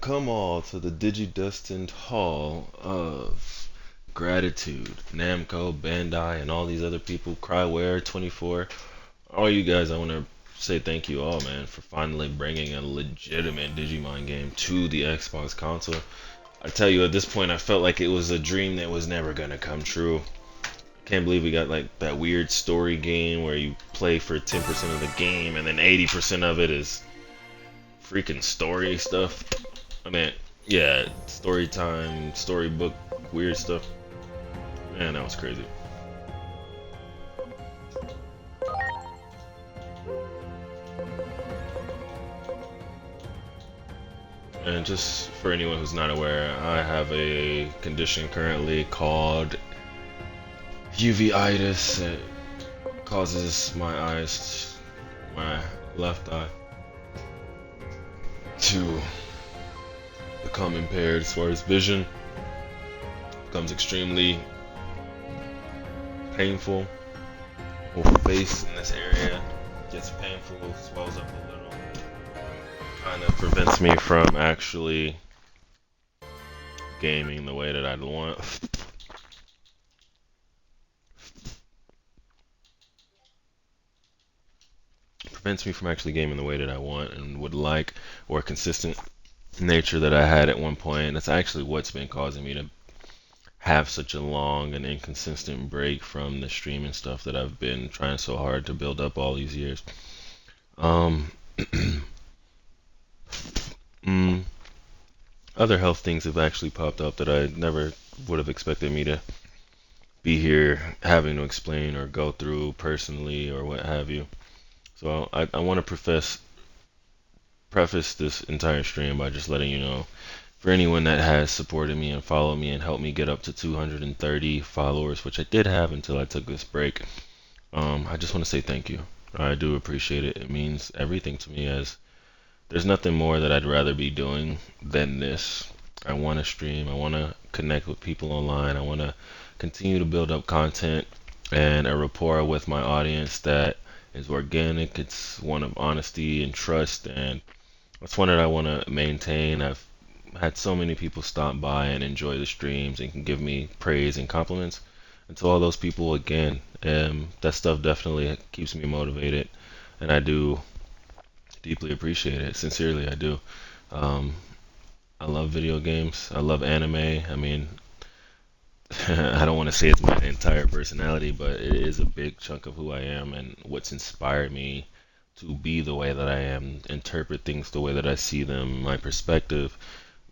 Come all to the Digidestined Hall of Gratitude. Namco, Bandai, and all these other people, Cryware, 24. All you guys, I want to say thank you all, man, for finally bringing a legitimate Digimon game to the Xbox console. I tell you, at this point, I felt like it was a dream that was never going to come true. Can't believe we got like that weird story game where you play for 10% of the game and then 80% of it is freaking story stuff. I mean, yeah, story time, storybook, weird stuff. Man, that was crazy. And just for anyone who's not aware, I have a condition currently called uveitis. It causes my eyes, my left eye, to become impaired as far as vision. Becomes extremely painful. Whole face in this area gets painful, swells up a little. Kind of prevents me from actually gaming the way that I'd want. Prevents me from actually gaming the way that I want and would like, or consistent nature that I had at one point. That's actually what's been causing me to have such a long and inconsistent break from the streaming stuff that I've been trying so hard to build up all these years. Um, mm, Other health things have actually popped up that I never would have expected me to be here having to explain or go through personally or what have you. So I want to preface this entire stream by just letting you know, for anyone that has supported me and followed me and helped me get up to 230 followers, which I did have until I took this break, I just want to say thank you. I do appreciate it. It means everything to me, as there's nothing more that I'd rather be doing than this. I want to stream. I want to connect with people online. I want to continue to build up content and a rapport with my audience that is organic. It's one of honesty and trust, and that's one that I want to maintain. I've had so many people stop by and enjoy the streams and can give me praise and compliments. And to all those people, again, that stuff definitely keeps me motivated, and I do deeply appreciate it. Sincerely, I do. Um, I love video games. I love anime. I mean, I don't want to say it's my entire personality, but it is a big chunk of who I am and what's inspired me to be the way that I am, interpret things the way that I see them, my perspective,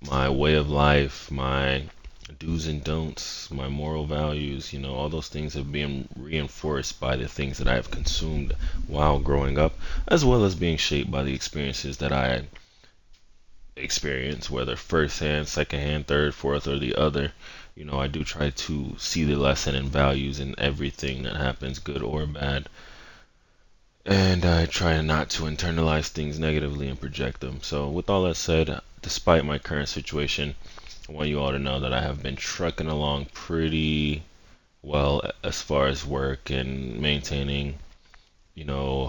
my way of life, my do's and don'ts, my moral values, all those things have been reinforced by the things that I have consumed while growing up, as well as being shaped by the experiences that I experience, whether first hand, second hand, third, fourth, or the other. I do try to see the lesson and values in everything that happens, good or bad. And I try not to internalize things negatively and project them. So, with all that said, despite my current situation, I want you all to know that I have been trucking along pretty well as far as work and maintaining,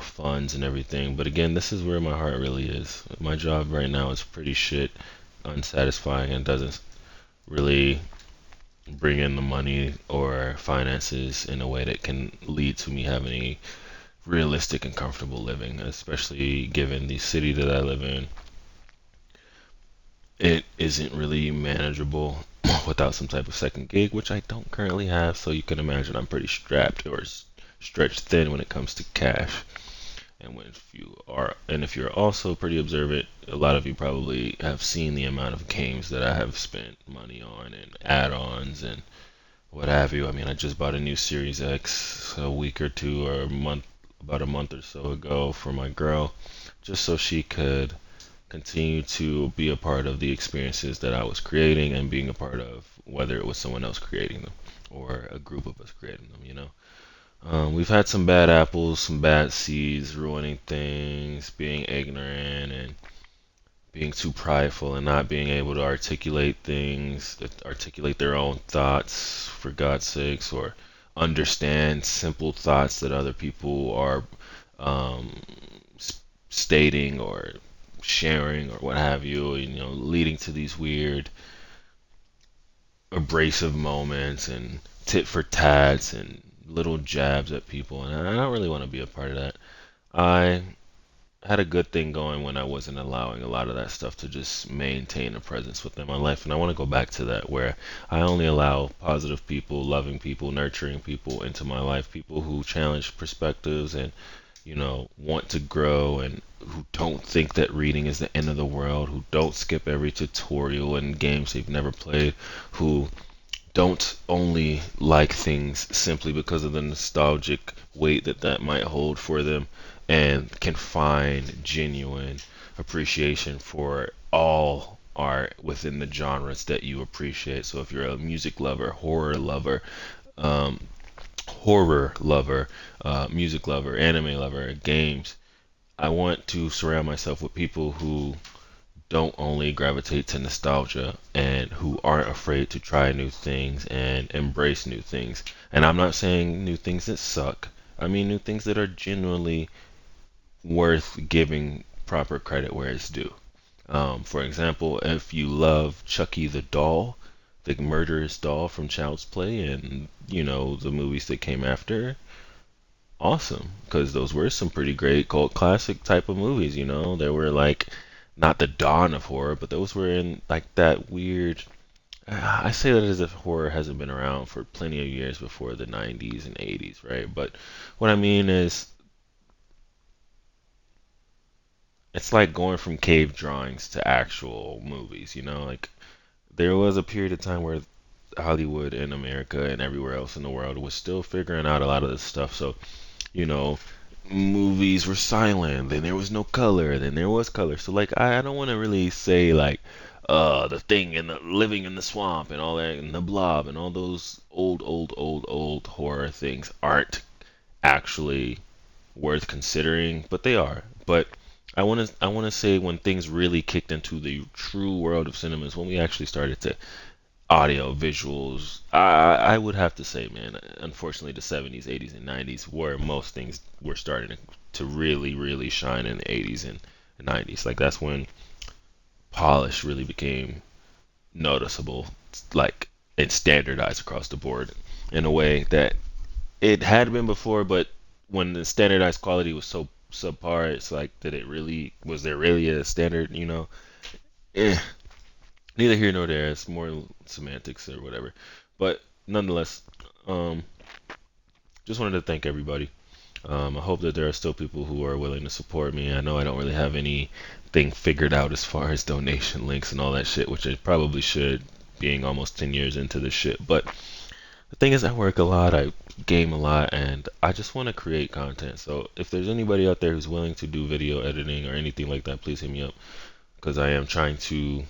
funds and everything. But again, this is where my heart really is. My job right now is pretty shit, unsatisfying, and doesn't really bring in the money or finances in a way that can lead to me having a realistic and comfortable living, especially given the city that I live in. It isn't really manageable without some type of second gig, which I don't currently have, so you can imagine I'm pretty strapped or stretched thin when it comes to cash. And if you're also pretty observant, a lot of you probably have seen the amount of games that I have spent money on and add-ons and what have you. I mean, I just bought a new Series X a week or two or a month, about a month or so ago for my girl, just so she could continue to be a part of the experiences that I was creating and being a part of, whether it was someone else creating them or a group of us creating them. We've had some bad apples, some bad seeds, ruining things, being ignorant, and being too prideful and not being able to articulate things, articulate their own thoughts, for God's sakes, or understand simple thoughts that other people are um, stating or sharing or what have you, leading to these weird abrasive moments and tit for tats and little jabs at people, and I don't really want to be a part of that. I had a good thing going when I wasn't allowing a lot of that stuff to just maintain a presence within my life, and I want to go back to that where I only allow positive people, loving people, nurturing people into my life, people who challenge perspectives and want to grow and who don't think that reading is the end of the world, who don't skip every tutorial in games they've never played, who don't only like things simply because of the nostalgic weight that that might hold for them and can find genuine appreciation for all art within the genres that you appreciate. So if you're a music lover, um, music lover, anime lover, games, I want to surround myself with people who don't only gravitate to nostalgia and who aren't afraid to try new things and embrace new things. And I'm not saying new things that suck. I mean new things that are genuinely worth giving proper credit where it's due. For example, if you love Chucky the doll, the murderous doll from Child's Play, and the movies that came after, awesome, because those were some pretty great cult classic type of movies. They were like not the dawn of horror, but those were in like that weird. I say that as if horror hasn't been around for plenty of years before the 90s and 80s, right? But what I mean is, it's like going from cave drawings to actual movies. Like there was a period of time where Hollywood in America and everywhere else in the world was still figuring out a lot of this stuff. So you know, movies were silent, then there was no color, then there was color. So like I don't want to really say like the thing and the living in the swamp and all that and the blob and all those old horror things aren't actually worth considering, but they are. But I want to say when things really kicked into the true world of cinema is when we actually started to audio, visuals. I would have to say, man, unfortunately, the 70s, 80s, and 90s, where most things were starting to really, really shine in the 80s and 90s. Like that's when polish really became noticeable, like and standardized across the board in a way that it had been before, but when the standardized quality was so subpar, it's like, did it really, was there really a standard, Eh, neither here nor there. It's more semantics or whatever. But nonetheless, um, just wanted to thank everybody. I hope that there are still people who are willing to support me. I know I don't really have anything figured out as far as donation links and all that shit, which I probably should, being almost 10 years into this shit. But the thing is, I work a lot, I game a lot, and I just want to create content. So if there's anybody out there who's willing to do video editing or anything like that, please hit me up because I am trying to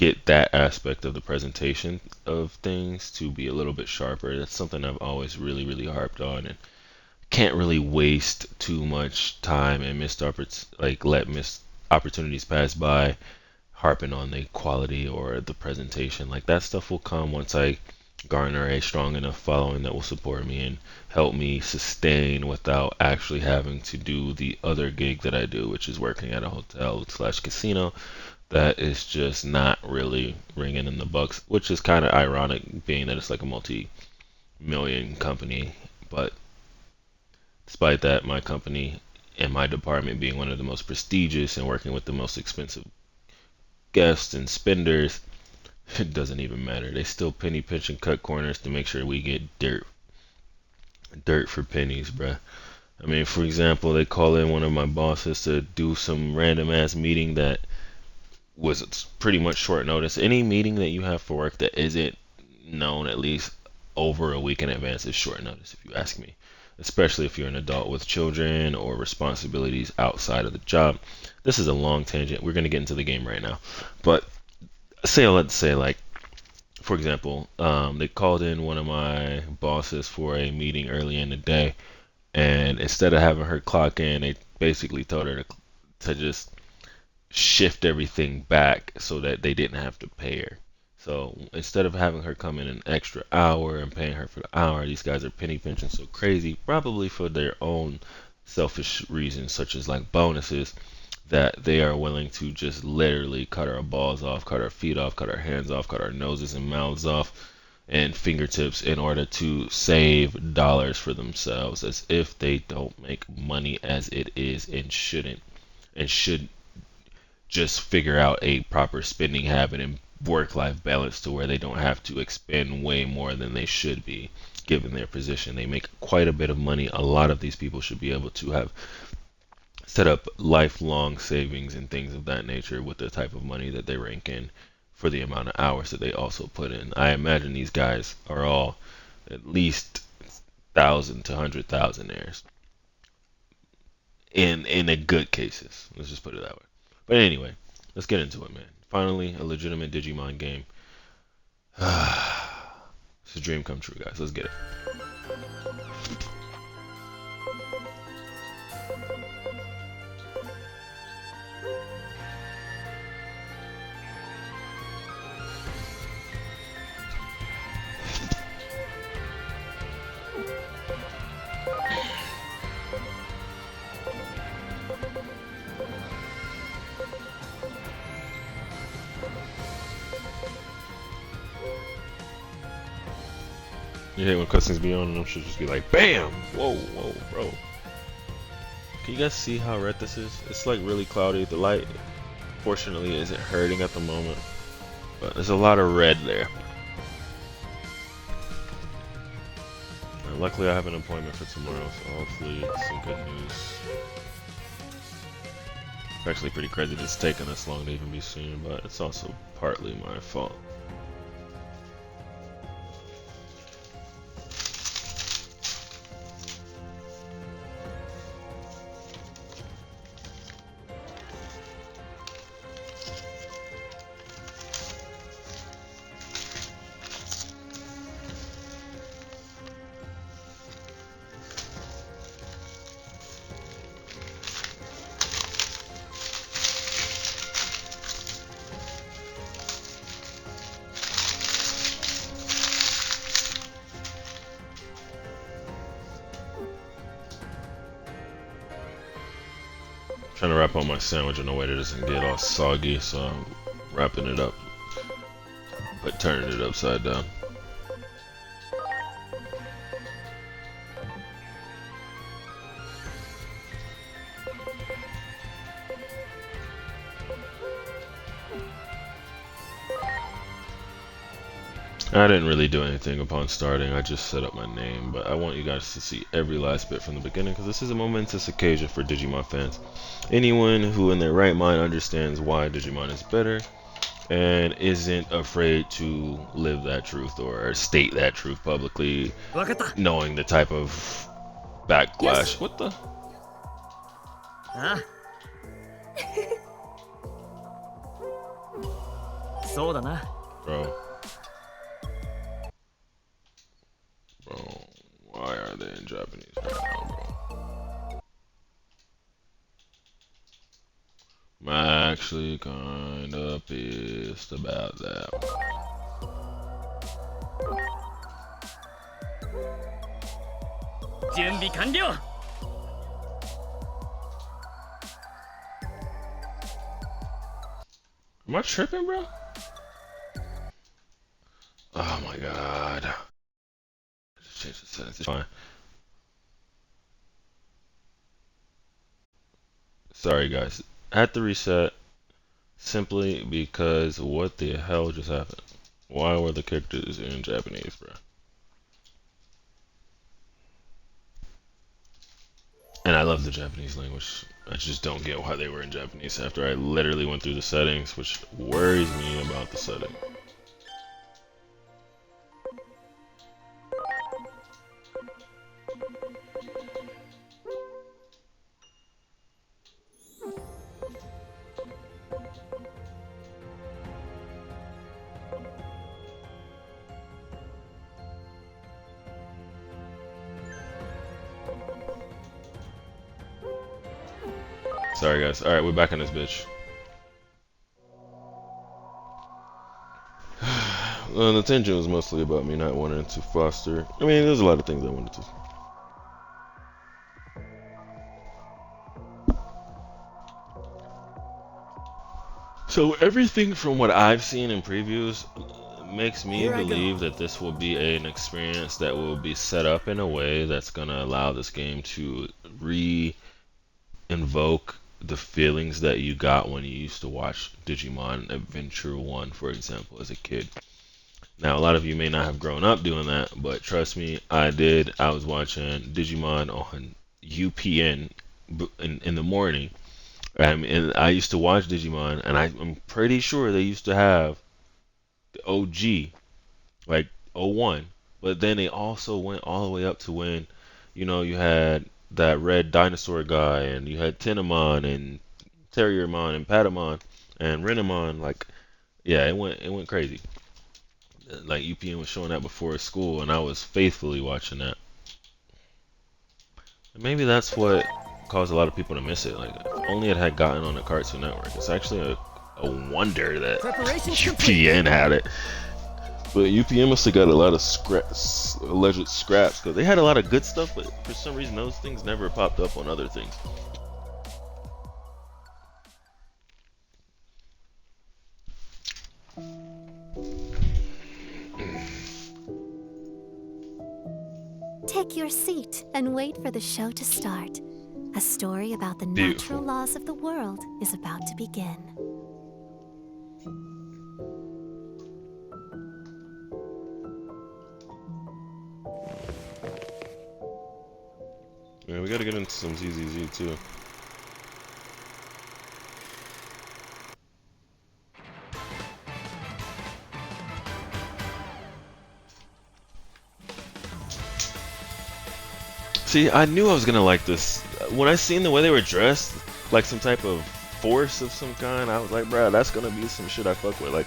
get that aspect of the presentation of things to be a little bit sharper. That's something I've always really, really harped on, and can't really waste too much time and let missed opportunities pass by harping on the quality or the presentation. Like that stuff will come once I garner a strong enough following that will support me and help me sustain without actually having to do the other gig that I do, which is working at a hotel slash casino that is just not really ringing in the bucks, which is kind of ironic, being that it's like a multi-million company. But despite that, my company and my department being one of the most prestigious and working with the most expensive guests and spenders, it doesn't even matter. They still penny pinch and cut corners to make sure we get dirt for pennies, bruh. I mean, for example, they call in one of my bosses to do some random ass meeting that was pretty much short notice. Any meeting that you have for work that isn't known at least over a week in advance is short notice, if you ask me. Especially if you're an adult with children or responsibilities outside of the job. This is a long tangent. We're going to get into the game right now. But let's say, like, for example, they called in one of my bosses for a meeting early in the day, and instead of having her clock in, they basically told her to just shift everything back so that they didn't have to pay her. So instead of having her come in an extra hour and paying her for the hour, these guys are penny pinching so crazy, probably for their own selfish reasons, such as like bonuses, that they are willing to just literally cut our balls off, cut our feet off, cut our hands off, cut our noses and mouths off, and fingertips in order to save dollars for themselves, as if they don't make money as it is and shouldn't, and should just figure out a proper spending habit and work-life balance to where they don't have to expend way more than they should be given their position. They make quite a bit of money. A lot of these people should be able to have set up lifelong savings and things of that nature with the type of money that they rank in for the amount of hours that they also put in. I imagine these guys are all at least 1,000 to 100,000 in a good cases. Let's just put it that way. But anyway, let's get into it, man. Finally, a legitimate Digimon game. It's a dream come true, guys. Let's get it. You hate when cutscenes be on and them should just be like, BAM! Whoa, whoa, bro. Can you guys see how red this is? It's like really cloudy. The light, fortunately, isn't hurting at the moment. But there's a lot of red there. And luckily, I have an appointment for tomorrow, so hopefully some good news. It's actually pretty crazy that it's taken this long to even be seen, but it's also partly my fault. Trying to wrap on my sandwich in a way that doesn't get all soggy, so I'm wrapping it up, but turning it upside down. I didn't really do anything upon starting, I just set up my name, but I want you guys to see every last bit from the beginning because this is a momentous occasion for Digimon fans. Anyone who in their right mind understands why Digimon is better and isn't afraid to live that truth or state that truth publicly, knowing the type of backlash. What the? Ah. そうだな。 Bro. Bro, why are they in Japanese right now, bro? I'm actually kinda pissed about that. Am I tripping, bro? Oh my god. Just change the settings. It's fine. Sorry, guys. I had to reset simply because what the hell just happened? Why were the characters in Japanese, bro? And I love the Japanese language. I just don't get why they were in Japanese after I literally went through the settings, which worries me about the setting. Sorry guys. Alright, we're back on this bitch. The tension was mostly about me not wanting to foster. I mean, there's a lot of things I wanted to. So everything from what I've seen in previews makes me Here I go. believe that this will be an experience that will be set up in a way that's going to allow this game to re-invoke the feelings that you got when you used to watch Digimon Adventure 1, for example, as a kid. Now, a lot of you may not have grown up doing that, but trust me, I did. I was watching Digimon on UPN in the morning. And I used to watch Digimon, and I'm pretty sure they used to have the OG, like '01. But then they also went all the way up to when, you had that red dinosaur guy, and you had Tenamon, and Terriermon, and Patamon, and Renamon. Like, yeah, it went crazy. Like UPN was showing that before school, and I was faithfully watching that. And maybe that's what caused a lot of people to miss it. Like, if only it had gotten on the Cartoon Network. It's actually a wonder that Preparations complete. UPN had it. But UPN must have got a lot of alleged scraps, because they had a lot of good stuff, but for some reason those things never popped up on other things. Take your seat and wait for the show to start. A story about the Beautiful. natural laws of the world is about to begin. Yeah, we gotta get into some ZZZ too. See, I knew I was gonna like this. When I seen the way they were dressed, like some type of force of some kind, I was like, bruh, that's gonna be some shit I fuck with. Like,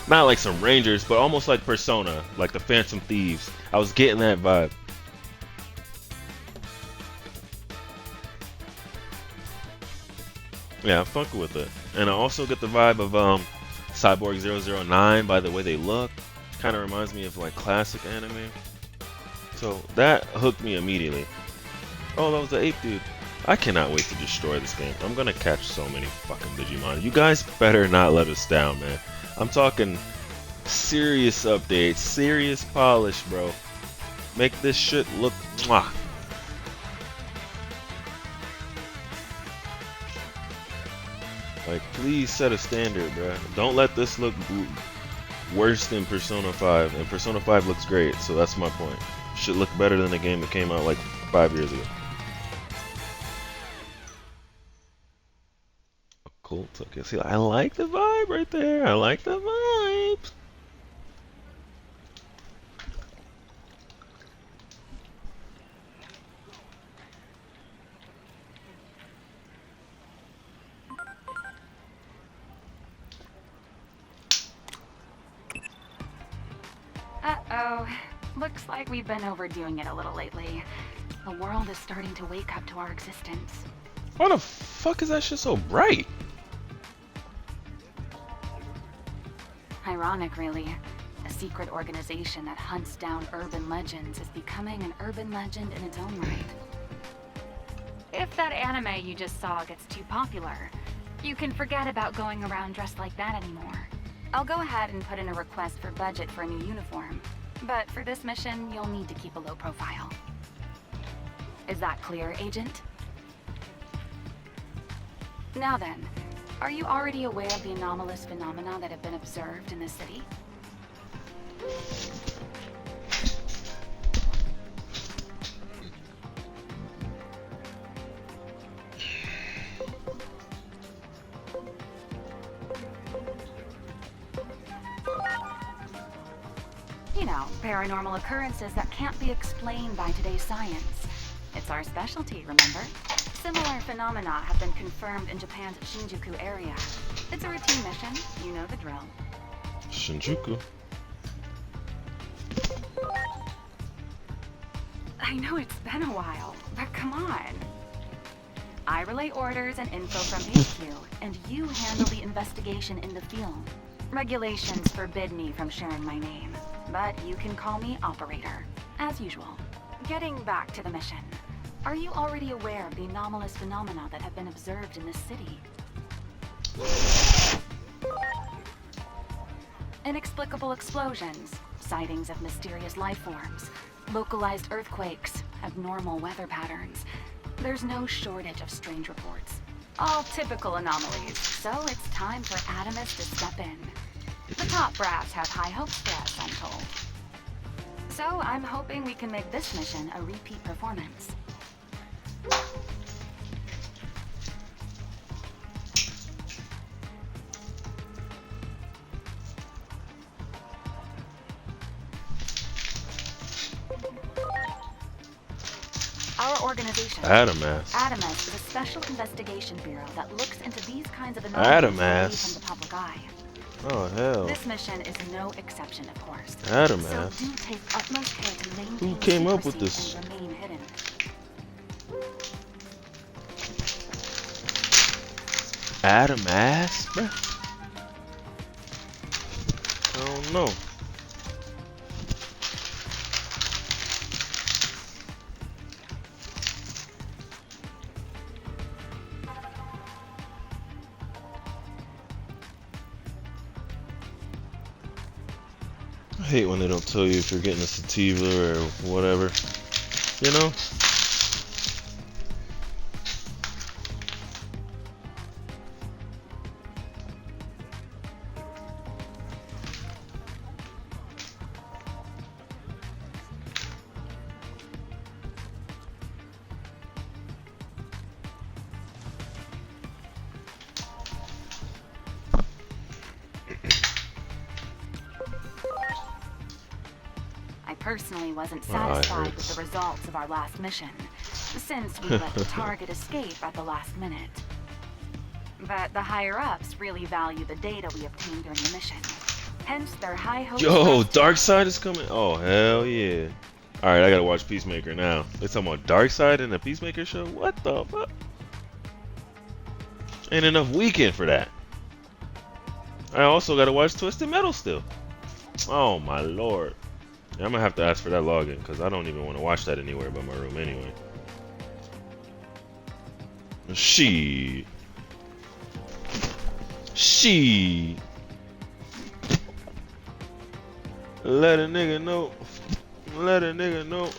not like some Rangers, but almost like Persona, like the Phantom Thieves. I was getting that vibe. Yeah, I'm fucking with it. And I also get the vibe of Cyborg 009 by the way they look. Kind of reminds me of like classic anime. So that hooked me immediately. Oh, that was the ape dude. I cannot wait to destroy this game. I'm gonna catch so many fucking Digimon. You guys better not let us down, man. I'm talking serious updates, serious polish, bro. Make this shit look mwah. Like, please set a standard, bro. Don't let this look worse than Persona 5. And Persona 5 looks great, so that's my point. Should look better than the game that came out like 5 years ago. Cool. Okay, see, I like the vibe right there. I like the vibe. Uh-oh. Looks like we've been overdoing it a little lately. The world is starting to wake up to our existence. Why the fuck is that shit so bright? Ironic, really. A secret organization that hunts down urban legends is becoming an urban legend in its own right. If that anime you just saw gets too popular, you can forget about going around dressed like that anymore. I'll go ahead and put in a request for budget for a new uniform. But for this mission, you'll need to keep a low profile. Is that clear, Agent? Now then, are you already aware of the anomalous phenomena that have been observed in this city? You know, paranormal occurrences that can't be explained by today's science. It's our specialty, remember? Similar phenomena have been confirmed in Japan's Shinjuku area. It's a routine mission, you know the drill. Shinjuku. I know it's been a while, but come on. I relay orders and info from HQ, and you handle the investigation in the field. Regulations forbid me from sharing my name, but you can call me Operator, as usual. Getting back to the mission. Are you already aware of the anomalous phenomena that have been observed in this city? Inexplicable explosions, sightings of mysterious life forms, localized earthquakes, abnormal weather patterns. There's no shortage of strange reports. All typical anomalies, so it's time for Adamus to step in. The top brass have high hopes for us, I'm told. So I'm hoping we can make this mission a repeat performance. Our organization, Adamus, is a special investigation bureau that looks into these kinds of anomalies away from the public eye. Oh hell. This mission is no exception, of course. Adamas. So do take utmost care to maintain Who came up with this? secrecy and remain hidden. Adamas, bruh? I don't know. I hate when they don't tell you if you're getting a sativa or whatever. You know? I personally wasn't My eye satisfied with hurts. the results of our last mission, since we let the target escape at the last minute. But the higher-ups really value the data we obtained during the mission. Hence their high hopes. Yo, Darkseid is coming. Oh hell yeah! All right, I gotta watch Peacemaker now. They talking about Darkseid in the Peacemaker show. What the fuck? Ain't enough weekend for that. I also gotta watch Twisted Metal still. Oh my lord! Yeah, I'm gonna have to ask for that login because I don't even want to watch that anywhere but my room anyway. She. Let a nigga know. Let a nigga know.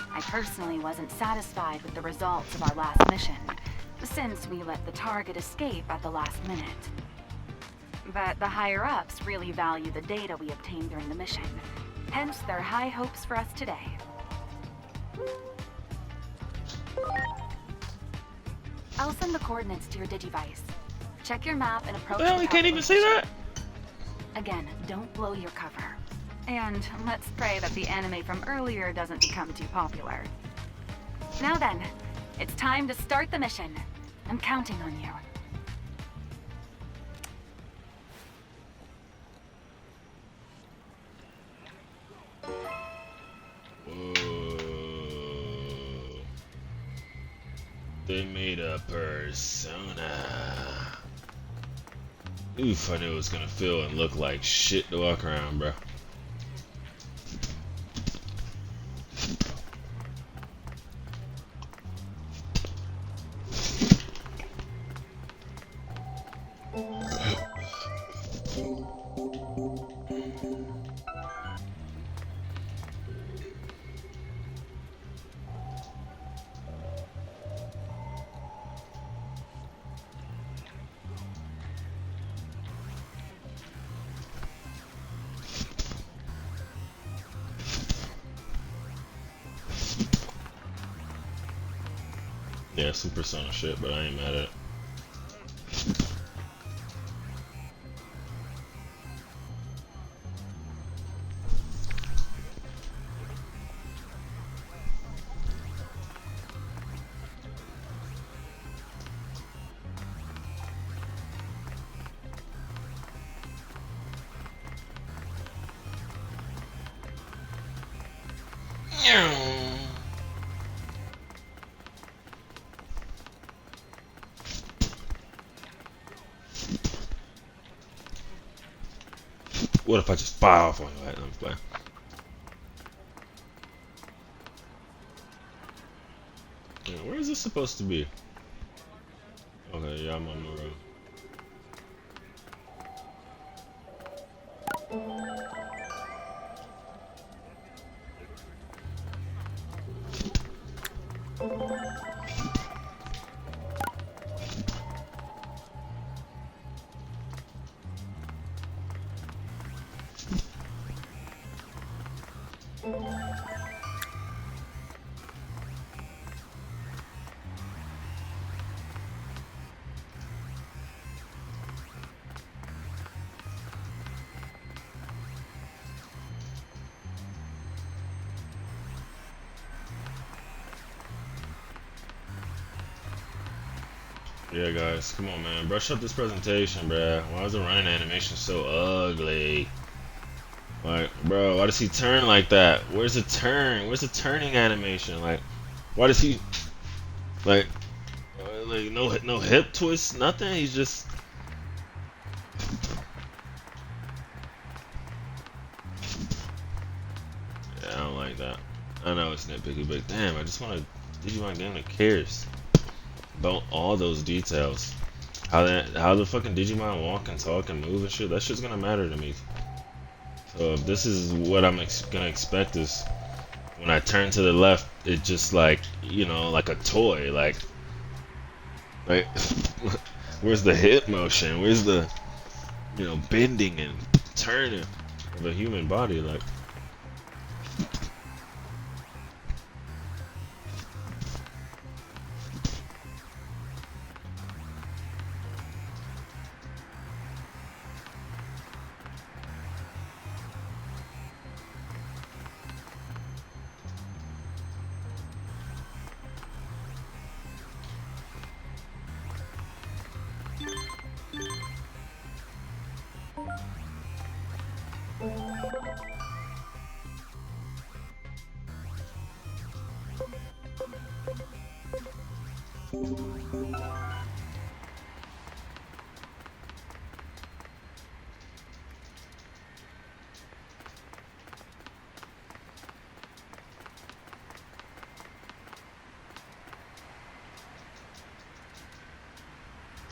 I personally wasn't satisfied with the results of our last mission, since we let the target escape at the last minute. But the higher-ups really value the data we obtained during the mission. Hence their high hopes for us today. I'll send the coordinates to your Digivice. Check your map and approach. Well, you can't even say that. Again, don't blow your cover. And let's pray that the anime from earlier doesn't become too popular. Now then, it's time to start the mission. I'm counting on you. They made a persona. Oof, I knew it was gonna feel and look like shit to walk around, bro. Yeah, some persona shit, but I ain't mad at it. What if I just fire off on you? Right, I'm playing. Yeah, where is this supposed to be? Okay, yeah, I'm on the road. Yeah, guys, come on, man. Brush up this presentation, bruh. Why is the running animation so ugly? Like, bro, why does he turn like that? Where's the turn? Where's the turning animation? Like, why does he, like, no hip twist, nothing? He's just, yeah, I don't like that. I know it's nitpicky, but damn, I just want a Digimon game that cares about all those details. How the fucking Digimon walk and talk and move and shit, that shit's gonna matter to me. So if this is what I'm gonna expect is when I turn to the left, it just like, like a toy, like where's the hip motion? Where's the, bending and turning of a human body? Like,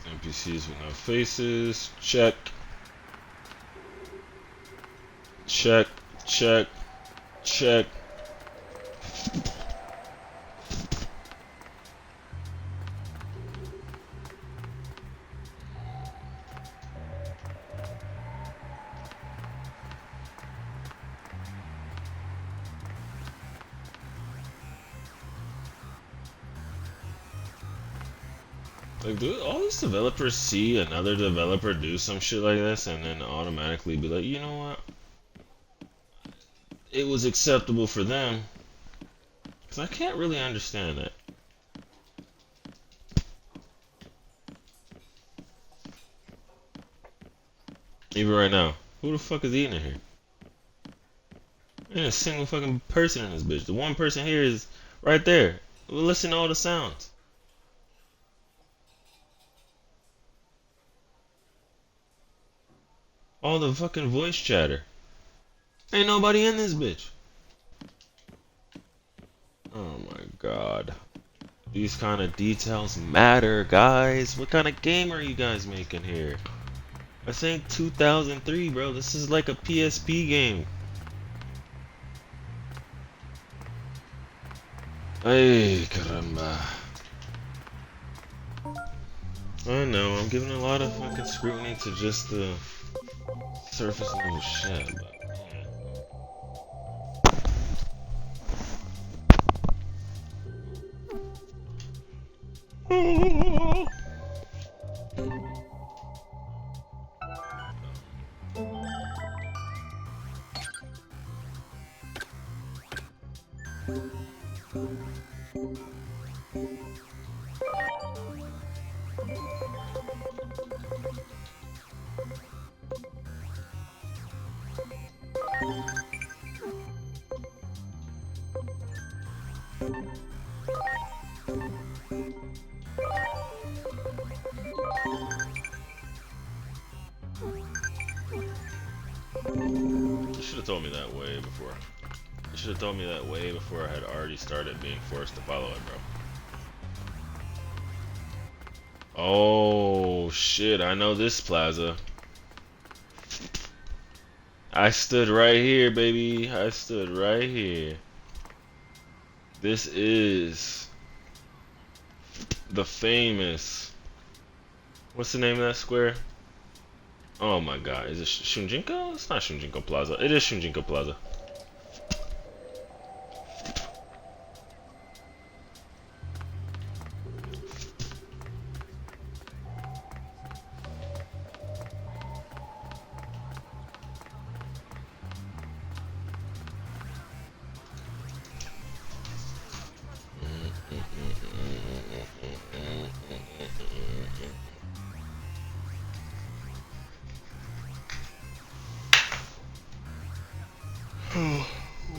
NPCs with no faces. Check. Check. Check. Check. Like, do all these developers see another developer do some shit like this and then automatically be like, you know what? It was acceptable for them. Because I can't really understand that. Even right now. Who the fuck is eating in here? Ain't a single fucking person in this bitch. The one person here is right there. Listen to all the sounds. All the fucking voice chatter. Ain't nobody in this bitch. Oh my god. These kind of details matter, guys. What kind of game are you guys making here? I think 2003, bro. This is like a PSP game. Ay, caramba. I know, I'm giving a lot of fucking scrutiny to just the surface level shit, but yeah. You should have told me that way before. You should have told me that way before I had already started being forced to follow it, bro. Oh shit, I know this plaza. I stood right here, baby. I stood right here. This is the famous. What's the name of that square? Oh my god, is it Shunjinko? It's not Shunjinko Plaza. It is Shunjinko Plaza.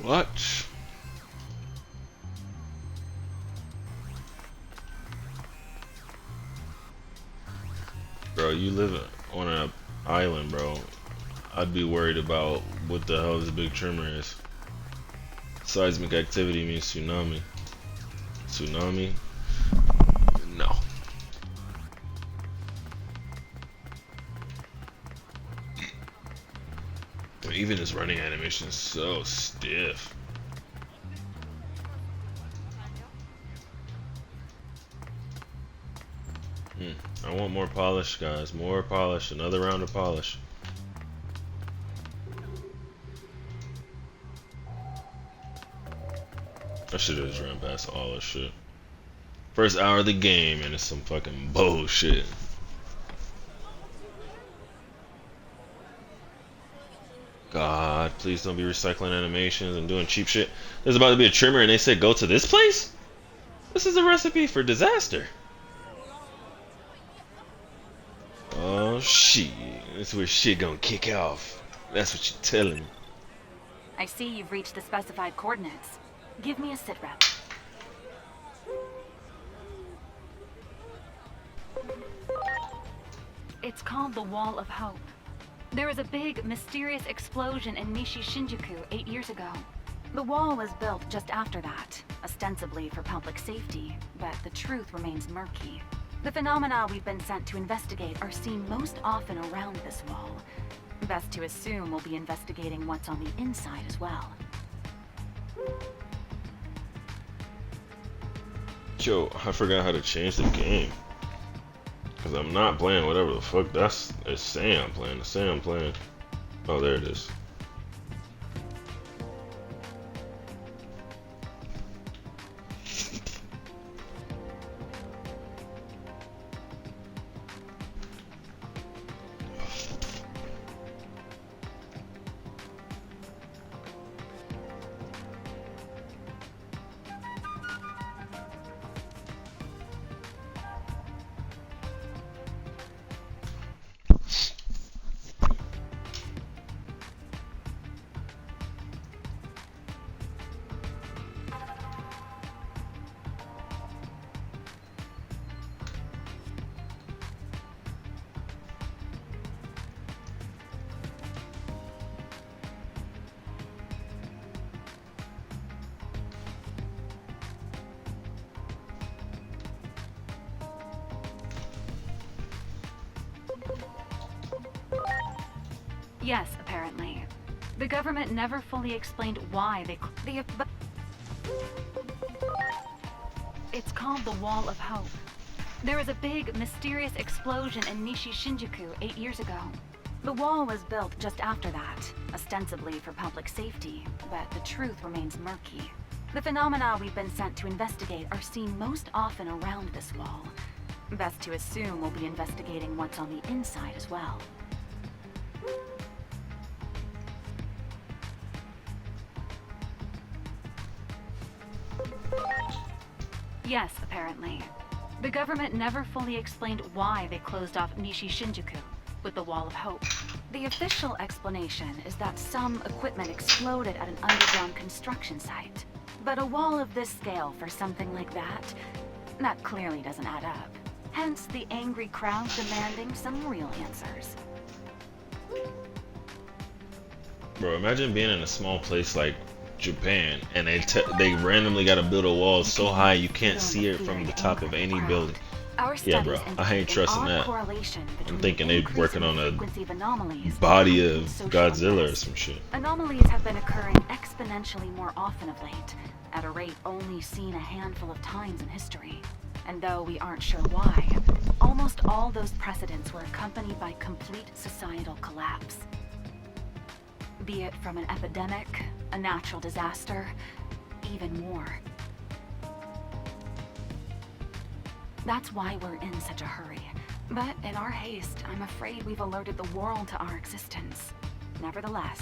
What? Bro, you live on an island, bro. I'd be worried about what the hell this big tremor is. Seismic activity means tsunami. Tsunami? No. Even this running animation is so stiff. I want more polish, guys. More polish. Another round of polish. I should have just ran past all this shit. First hour of the game, and it's some fucking bullshit. God, please don't be recycling animations and doing cheap shit. There's about to be a trimmer, and they said go to this place? This is a recipe for disaster. Oh shit, that's where shit gonna kick off. That's what you're telling me. I see you've reached the specified coordinates. Give me a sit rep. It's called the Wall of Hope. There was a big, mysterious explosion in Nishi Shinjuku 8 years ago. The wall was built just after that, ostensibly for public safety, but the truth remains murky. The phenomena we've been sent to investigate are seen most often around this wall. Best to assume we'll be investigating what's on the inside as well. Yo, I forgot how to change the game. Cause I'm not playing whatever the fuck it's saying I'm playing. It's saying I'm playing. Oh, there it is. Yes, apparently. The government never fully explained why It's called the Wall of Hope. There was a big, mysterious explosion in Nishi Shinjuku 8 years ago. The wall was built just after that, ostensibly for public safety, but the truth remains murky. The phenomena we've been sent to investigate are seen most often around this wall. Best to assume we'll be investigating what's on the inside as well. Yes, apparently. The government never fully explained why they closed off Nishi Shinjuku with the Wall of Hope. The official explanation is that some equipment exploded at an underground construction site. But a wall of this scale for something like that clearly doesn't add up. Hence the angry crowd demanding some real answers. Bro, imagine being in a small place like Japan, and they randomly gotta build a wall so high you can't see it from the top of any building. Our Yeah, studies bro. I indicate ain't an trusting odd that. correlation I'm between thinking the they increase working in the on a frequency of anomalies and body heightened of social Godzilla or unrest. some shit. Anomalies have been occurring exponentially more often of late, at a rate only seen a handful of times in history. And though we aren't sure why, almost all those precedents were accompanied by complete societal collapse. Be it from an epidemic, a natural disaster, even war. That's why we're in such a hurry. But in our haste, I'm afraid we've alerted the world to our existence. Nevertheless,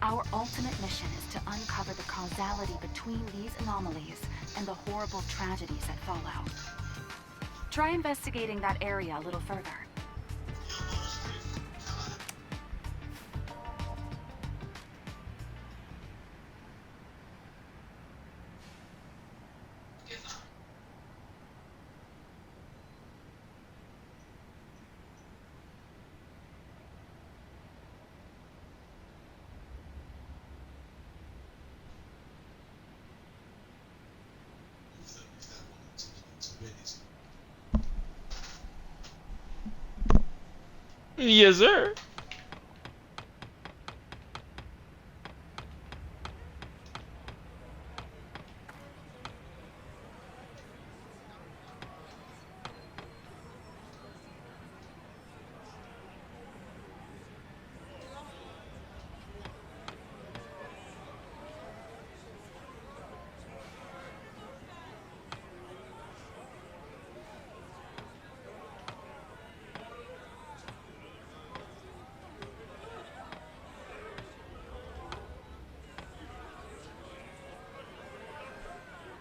our ultimate mission is to uncover the causality between these anomalies and the horrible tragedies that follow. Try investigating that area a little further. Yes, sir.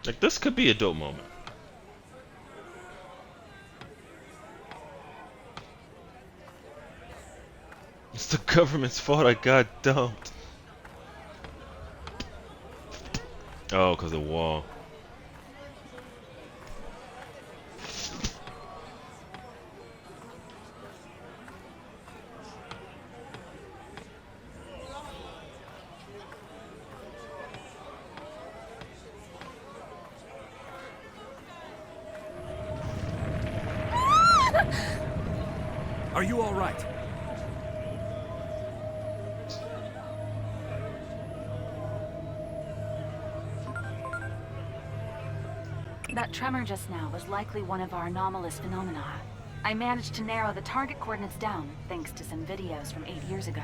Like, this could be a dope moment. It's the government's fault I got dumped. Oh, because the wall. Are you all right? That tremor just now was likely one of our anomalous phenomena. I managed to narrow the target coordinates down thanks to some videos from 8 years ago.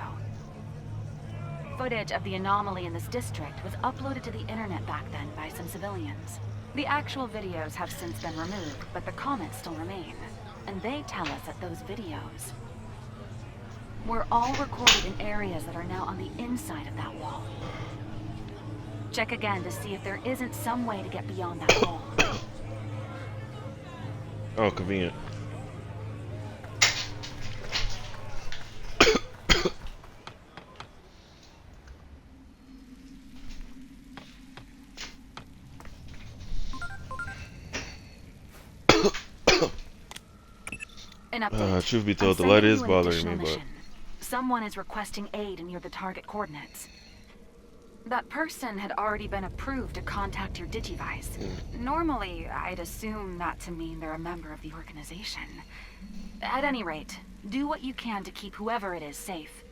Footage of the anomaly in this district was uploaded to the internet back then by some civilians. The actual videos have since been removed, but the comments still remain. And they tell us that those videos were all recorded in areas that are now on the inside of that wall. Check again to see if there isn't some way to get beyond that wall. Oh, convenient. An update. Truth be I'm told, the light sending is you an bothering me, additional but mission. Someone is requesting aid near the target coordinates. That person had already been approved to contact your Digivice. Normally, I'd assume that to mean they're a member of the organization. At any rate, do what you can to keep whoever it is safe.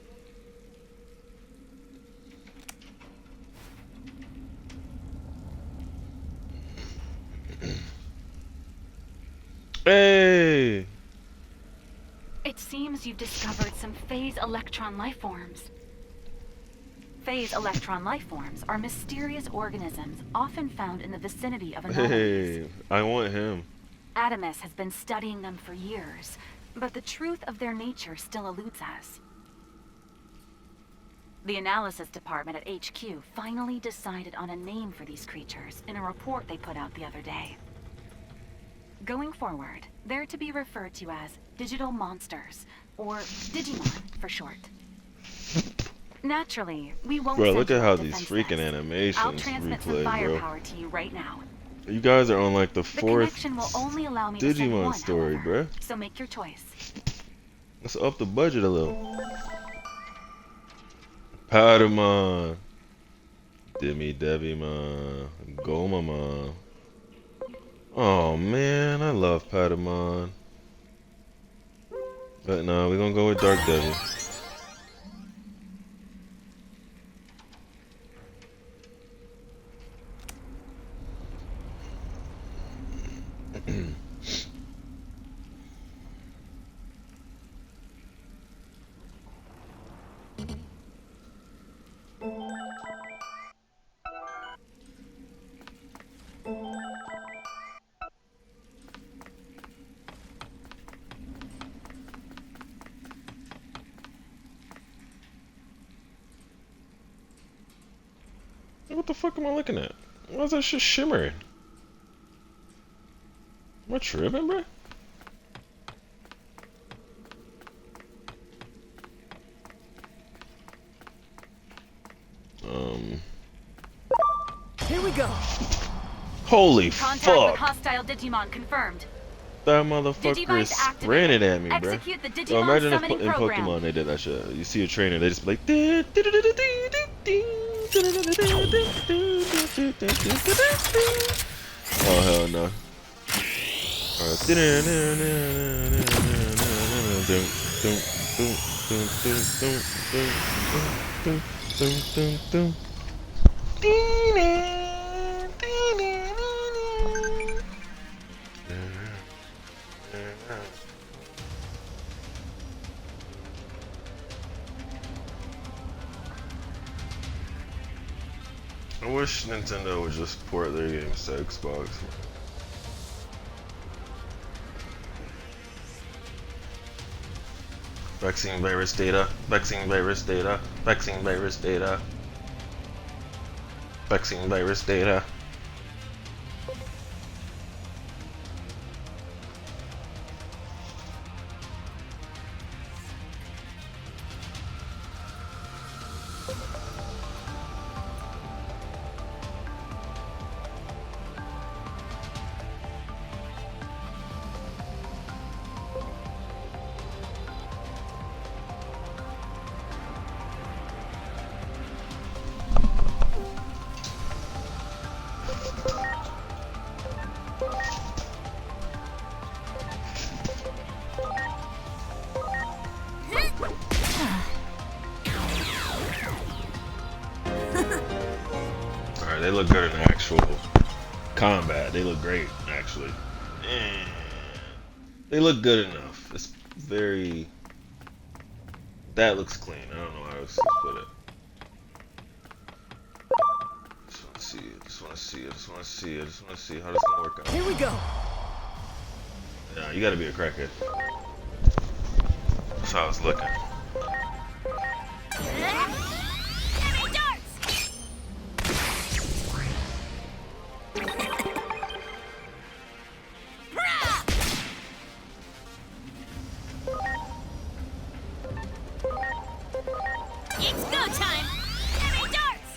hey, It seems you've discovered some phase electron lifeforms. Phase electron lifeforms are mysterious organisms often found in the vicinity of anomalies. hey, I want him. Adamus has been studying them for years, but the truth of their nature still eludes us. The analysis department at HQ finally decided on a name for these creatures in a report they put out the other day. Going forward, they're to be referred to as digital monsters, or Digimon for short. Naturally, we won't Bro, send look you at out how these defenseless. freaking I'll animations transmit some replay, bro. firepower to you right now. You guys are on like the The fourth connection will only allow me to send Digimon one, story, however, bro. so make your choice. Let's up the budget a little. Patamon, Demi Devimon, Gomamon. Oh man, I love Patamon. But no, we're gonna go with Dark Devil. What the fuck am I looking at? Why is that shit shimmering? Am I tripping, bro? Um. Here we go. Holy Contact with fuck! hostile Digimon confirmed. That motherfucker Digivice ran it activated. at me, bro. Execute the Yo, Digimon imagine if summoning in program. Pokemon they did that shit. You see a trainer, they just be like. Oh hell no. I wish Nintendo would just port their games to Xbox. Vaccine virus data, vaccine virus data, vaccine virus data, vaccine virus data. Alright, they look good in actual combat. They look great, actually. Eh, they look good enough. It's very. That looks clean. I don't know how else to put it. Just wanna see it. Just wanna see it. Just wanna see it. Just wanna see how this gonna work out. Here we go. Yeah, you gotta be a crackhead. That's how it's looking. It's go time! Heavy darts!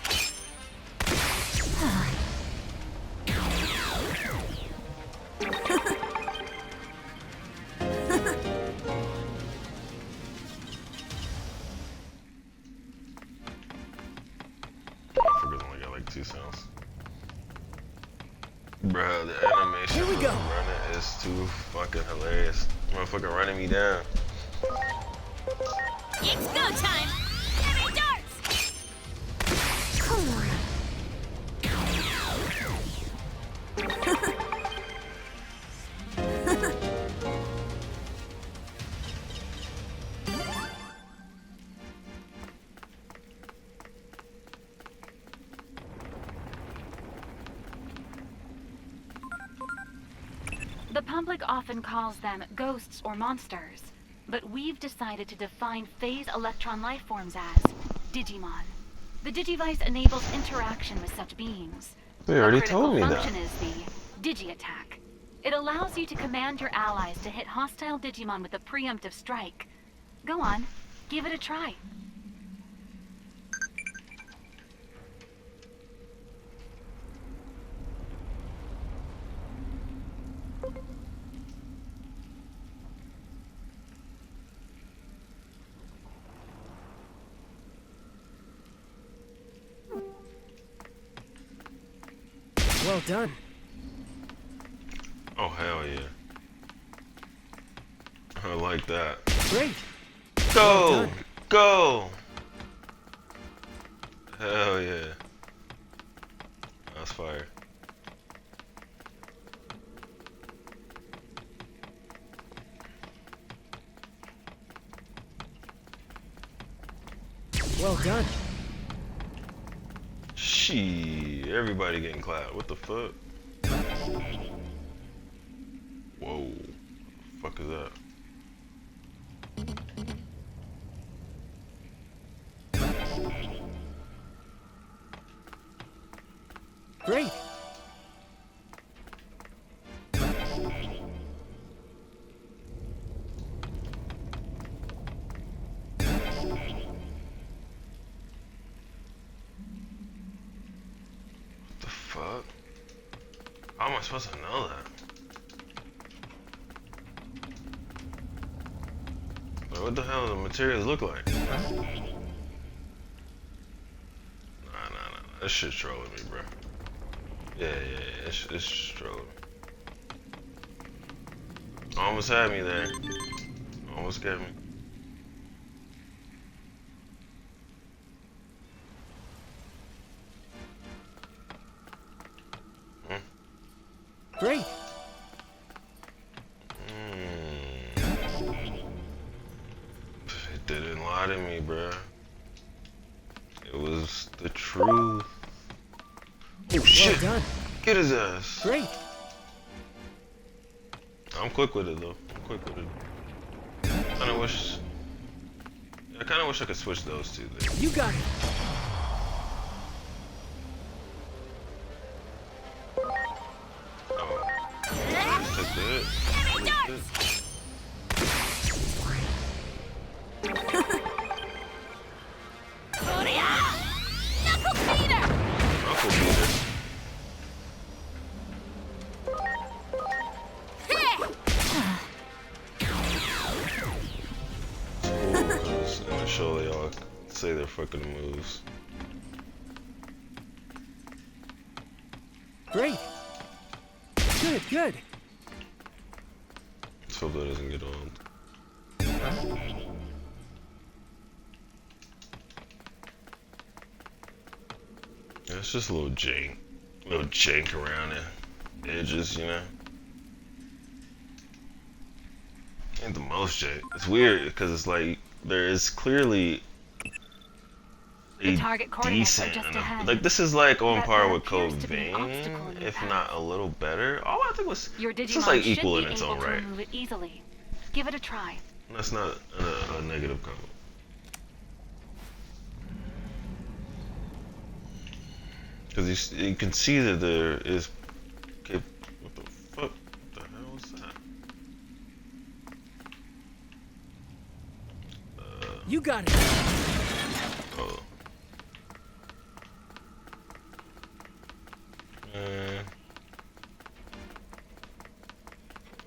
Motherfuckers only got like 2 sounds. Bruh, the animation Here we for go. them running is too fucking hilarious. Motherfucker running me down. It's go time! Heavy darts! Come on. The public often calls them ghosts or monsters, but we've decided to define phase electron life forms as Digimon. The Digivice enables interaction with such beings. They already A critical told me that. function is the Digi-Attack. It allows you to command your allies to hit hostile Digimon with a preemptive strike. Go on, give it a try. Well done. Oh, hell yeah. I like that. Great. Go! Well done. Go! Hell yeah. That's fire. Well done. Shit, everybody getting clapped. What the fuck? Whoa. Fuck is that? Great. What the fuck? How am I supposed to know that? Like, what the hell do the materials look like? Nah. That shit's trolling me, bro. Yeah. It's trolling. Almost had me there. Almost got me. Great. It didn't lie to me, bruh. It was the truth. Oh shit! Well done. Get his ass. Great. I'm quick with it though. I'm quick with it. I kinda wish I could switch those two there. You got it. Oh. Take that. Enemy Knuckle beater! Knuckle beater. Just gonna show y'all say their fucking moves. Great. Good. Let's hope that doesn't get old. Yeah, it's just a little jank around the edges, you know. Ain't the most jank. It's weird because it's like there is clearly The a target coordinates are decent just enough. ahead. Like this is like on But par there with appears Code to be an obstacle in Vein, your if path. not a little better. All I think was Your this Digimon is like should equal be in its able own to right. remove it easily. Give it a try. That's not a negative comment. Because you can see that there is. Okay, what the fuck? What the hell is that? You got it. Oh. Man.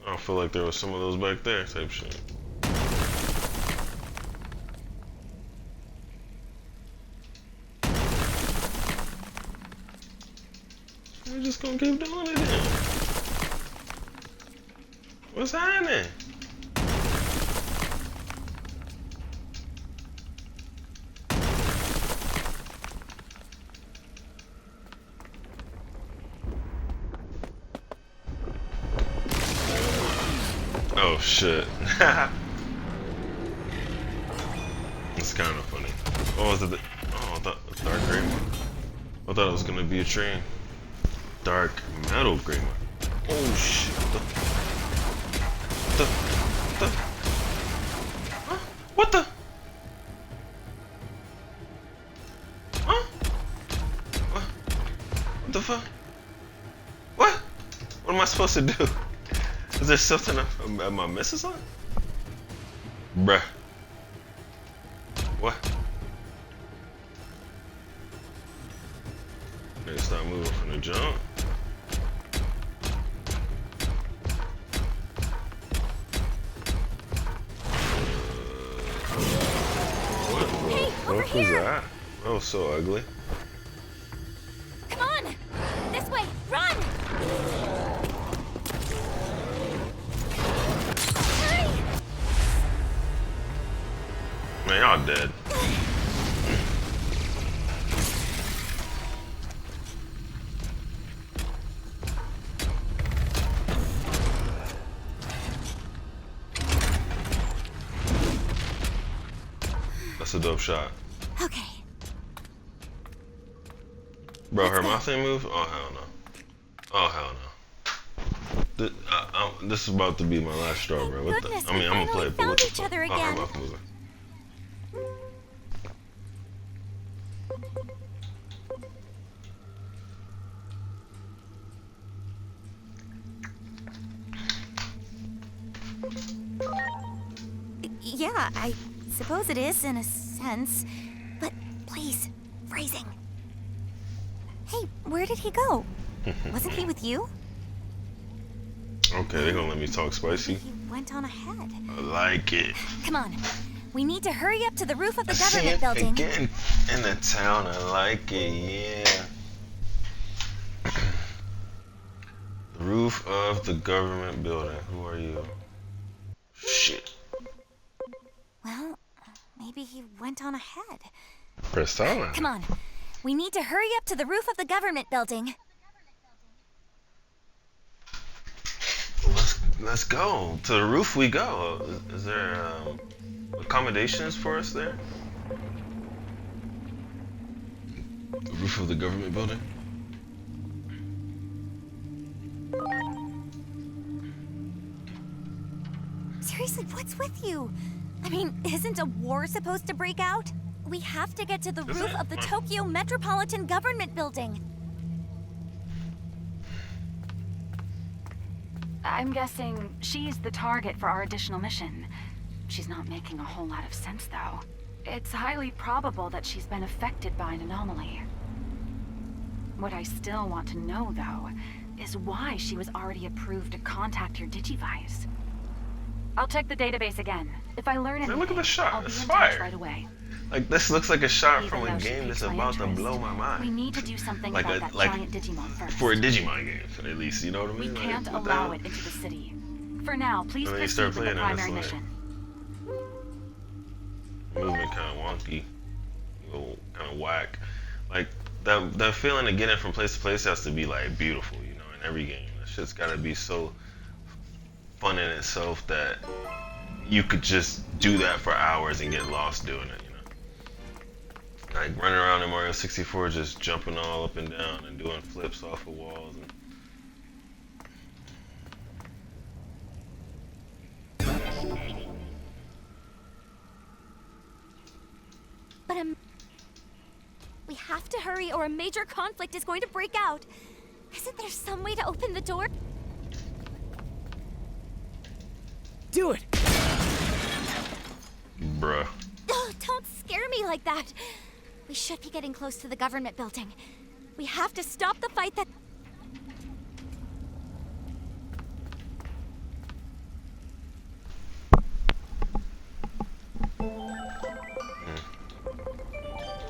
I don't feel like there was some of those back there type shit. We're just gonna keep doing it then. What's happening? Oh shit. It's kind of funny. Oh, is it the, oh, I thought dark gray one. I thought it was gonna be a train. Dark metal gray one. Oh shit. What the? Huh? What the fuck? What? What am I supposed to do? Is there something am I missing something? Bruh. What? Nigga stop moving from the jump. What was that? That was so ugly. Come on! This way! Run! Man, y'all dead. That's a dope shot. Okay. Bro, her mouth ain't move? Oh, hell no. Oh, hell no. This is about to be my last straw, bro. What the? Goodness, I mean, we I'm gonna play finally it, but what found the each fuck? other Oh, her again. mouth moving. Yeah, I suppose it is in a sense. But please, phrasing. Hey, where did he go? Wasn't he with you? Okay, they gonna let me talk spicy. He went on ahead. I like it. Come on. We need to hurry up to the roof of the See government it building. again in the town. I like it. Yeah. The roof of the government building. Who are you? Shit. Well, maybe he went on ahead. Persona. Come on. We need to hurry up to the roof of the government building. Let's go. To the roof we go. Is there accommodations for us there? The roof of the government building? Seriously, what's with you? I mean, isn't a war supposed to break out? We have to get to the Is roof it? of the Tokyo Metropolitan Government Building. I'm guessing she's the target for our additional mission. She's not making a whole lot of sense, though. It's highly probable that she's been affected by an anomaly. What I still want to know, though, is why she was already approved to contact your Digivice. I'll check the database again. If I learn anything, look at the shot. I'll be It's in fire. touch right away. Like, this looks like a shot Even from a though she game that's piques my about to interest, blow my mind. We need to do something Like about that like giant Digimon first. for a Digimon game, at least. You know what I We mean? can't Like, what the allow hell? it into the city. For now, please And then you proceed start with the playing and it's primary like- mission. Movement kind of wonky, a little kind of whack. Like that feeling of getting from place to place has to be like beautiful, you know. In every game, that shit's gotta be so fun in itself that you could just do that for hours and get lost doing it, you know. Like running around in Mario 64, just jumping all up and down and doing flips off of walls. And But we have to hurry or a major conflict is going to break out. Isn't there some way to open the door? Do it! bruh. Oh, don't scare me like that. We should be getting close to the government building. We have to stop the fight that...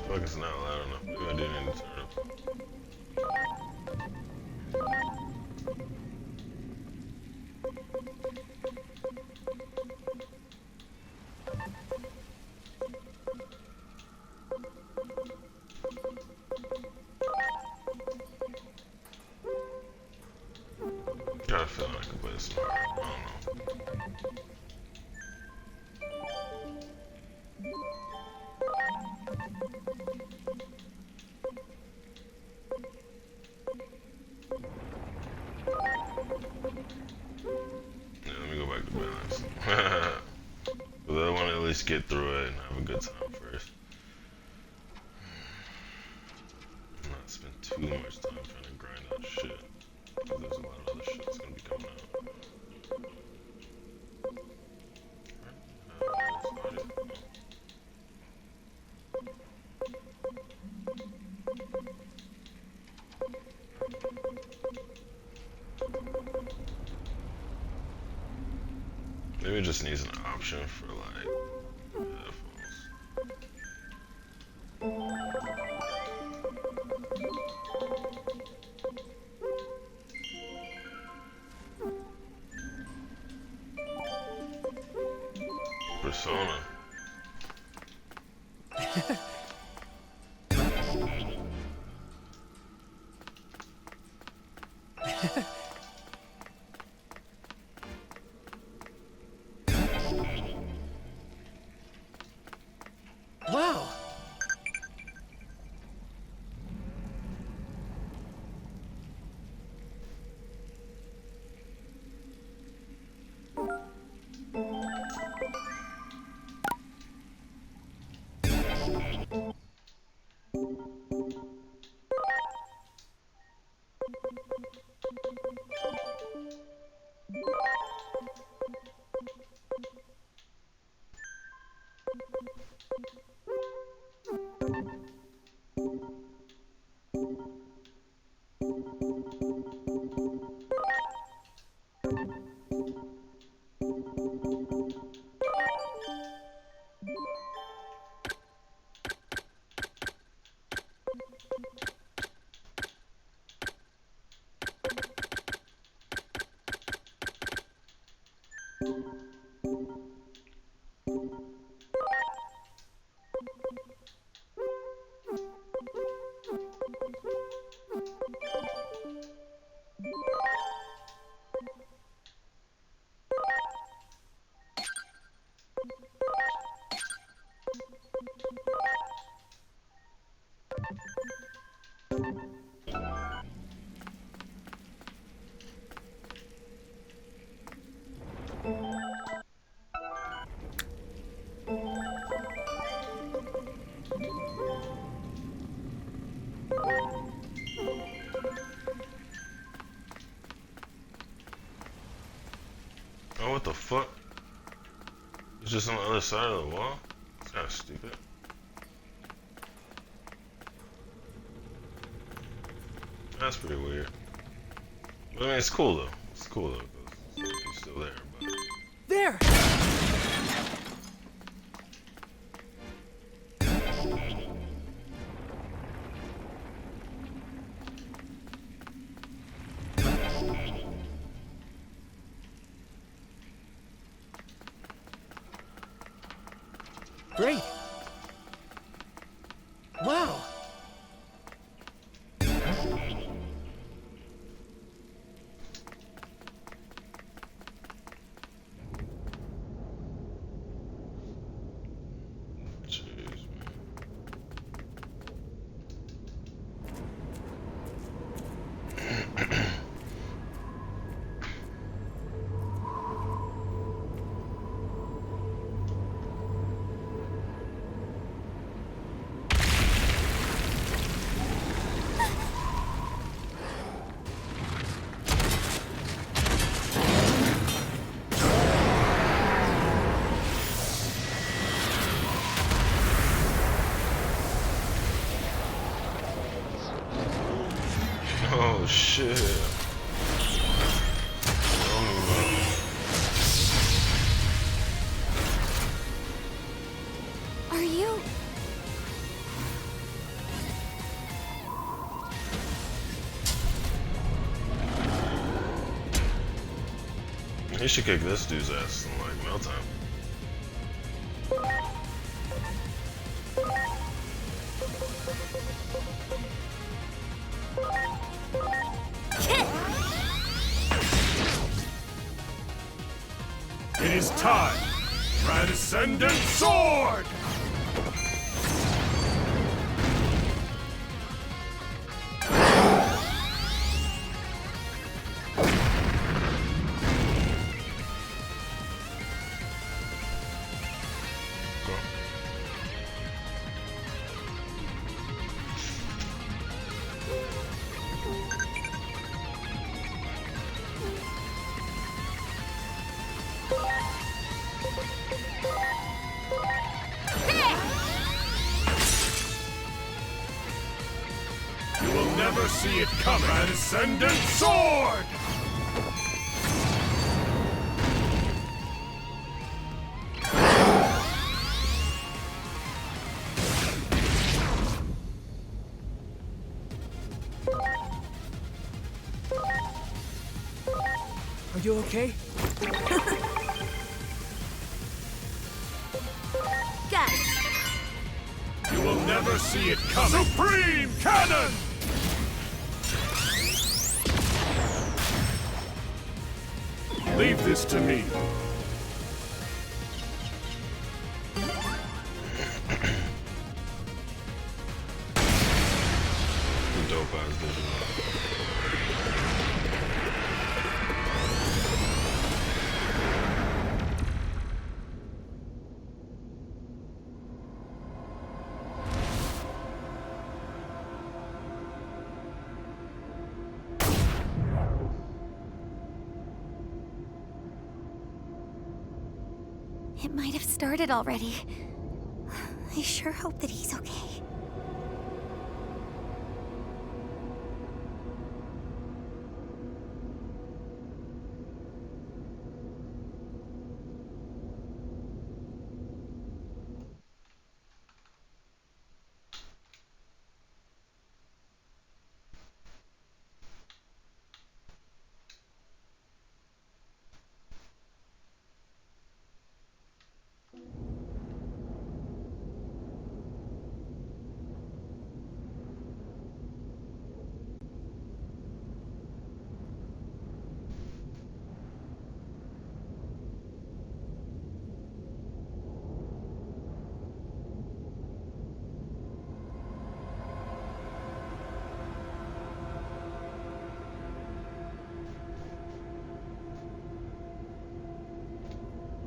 Fuck, it's not loud enough. Maybe I didn't need to turn it up. Gotta feel like I could play this smart. I don't know. Yeah, let me go back to balance. But I want to at least get through it and have a good time first. Not spend too much time trying to grind out shit. Because there's a lot of other shit that's going to be coming out. That's not it. Maybe it just needs an option for like headphones. Persona. Wow. Oh, what the fuck? It's just on the other side of the wall? It's kinda stupid. That's pretty weird. But I mean, it's cool though. It's cool though, because he's still there. But There! Great. Wow. jeez, man. Oh shit. Are you? He should kick this dude's ass in like no time. It is time! Transcendent Sword! You will never see it coming! Transcendent Sword! Are you okay? Got it. never see it coming. Supreme Cannon! Leave this to me. Dope ass Digimon. It might have started already. I sure hope that he's okay.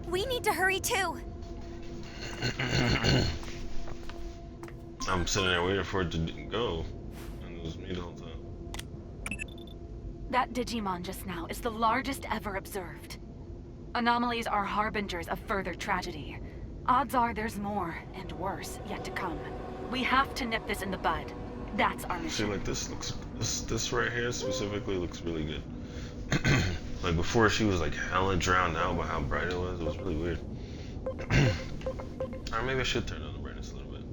We need to hurry too. I'm sitting there waiting for it to go, and it was me the whole time. That Digimon just now is the largest ever observed. Anomalies are harbingers of further tragedy. Odds are there's more, and worse, yet to come. We have to nip this in the bud. That's our See, mission. like this right here specifically looks really good. Like before, she was like hella drowned out by how bright it was. It was really weird. Or maybe I should turn down the brightness a little bit.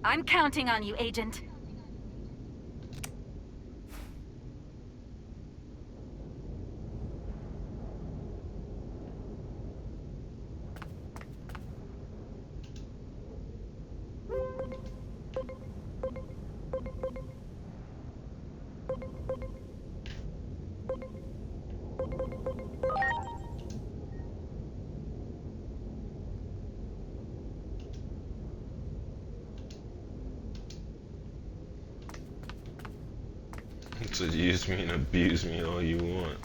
I'm counting on you, Agent. So use me and abuse me all you want.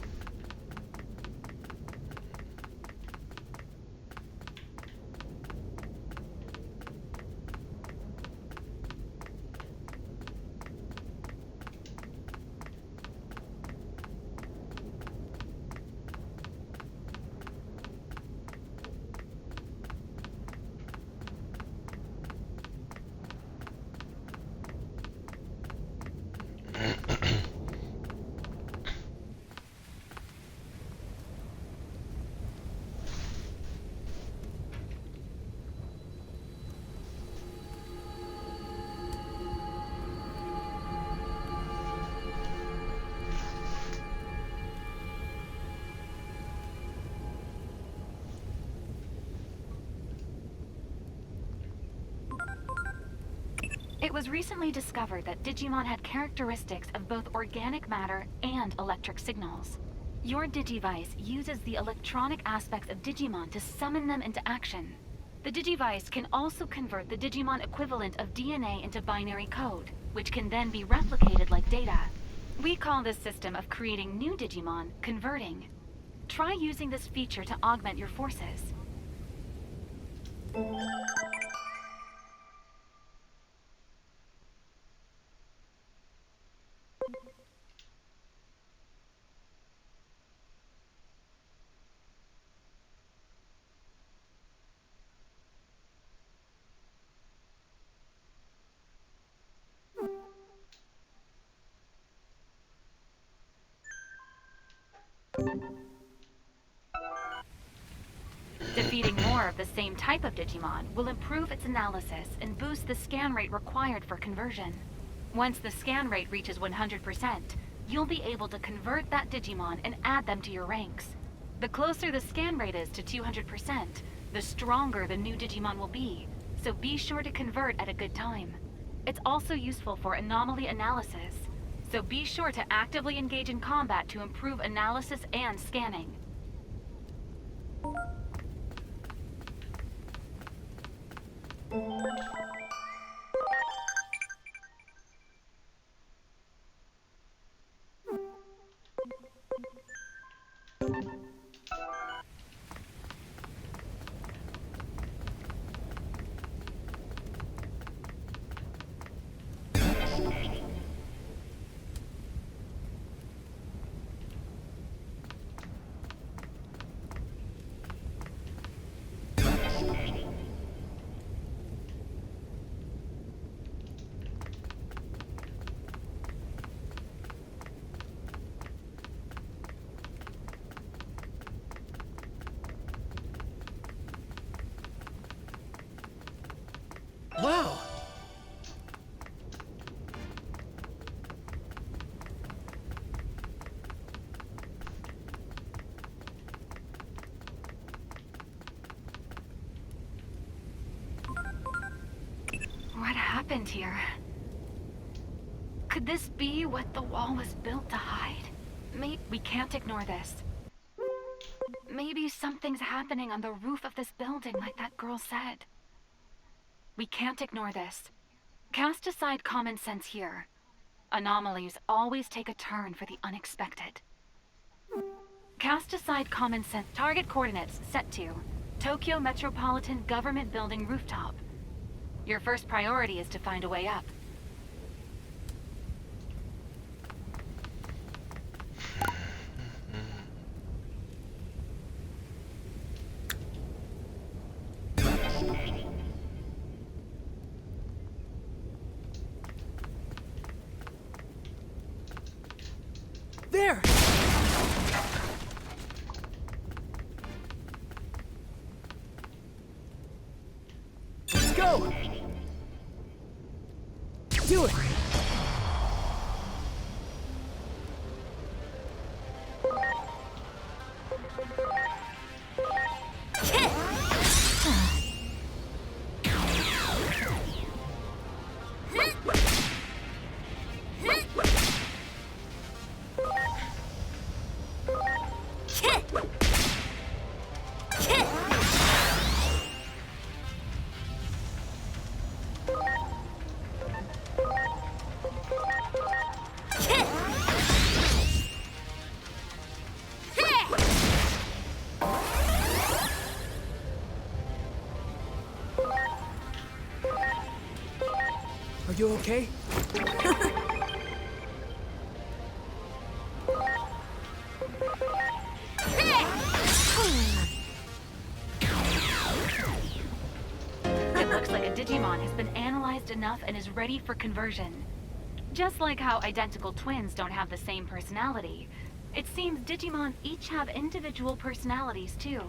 It was recently discovered that Digimon had characteristics of both organic matter and electric signals. Your Digivice uses the electronic aspects of Digimon to summon them into action. The Digivice can also convert the Digimon equivalent of DNA into binary code, which can then be replicated like data. We call this system of creating new Digimon converting. Try using this feature to augment your forces. Defeating more of the same type of Digimon will improve its analysis and boost the scan rate required for conversion. Once the scan rate reaches 100%, you'll be able to convert that Digimon and add them to your ranks. The closer the scan rate is to 200%, the stronger the new Digimon will be, so be sure to convert at a good time. It's also useful for anomaly analysis, so be sure to actively engage in combat to improve analysis and scanning. Wow! What happened here? Could this be what the wall was built to hide? We can't ignore this. Maybe something's happening on the roof of this building like that girl said. We can't ignore this. Cast aside common sense here. Anomalies always take a turn for the unexpected. Cast aside common sense. Target coordinates set to Tokyo Metropolitan Government Building rooftop. Your first priority is to find a way up. There! Let's go! Do it! Are you okay? It looks like a Digimon has been analyzed enough and is ready for conversion. Just like how identical twins don't have the same personality, it seems Digimon each have individual personalities too.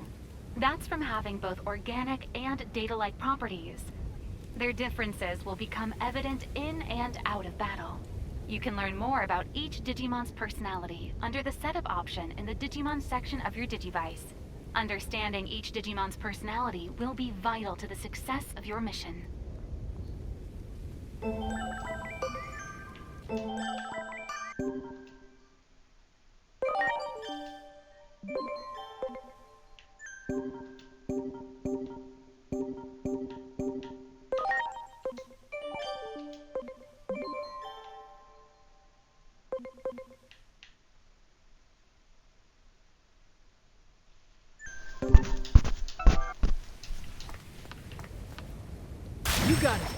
That's from having both organic and data-like properties. Their differences will become evident in and out of battle. You can learn more about each Digimon's personality under the Setup option in the Digimon section of your Digivice. Understanding each Digimon's personality will be vital to the success of your mission. You got it!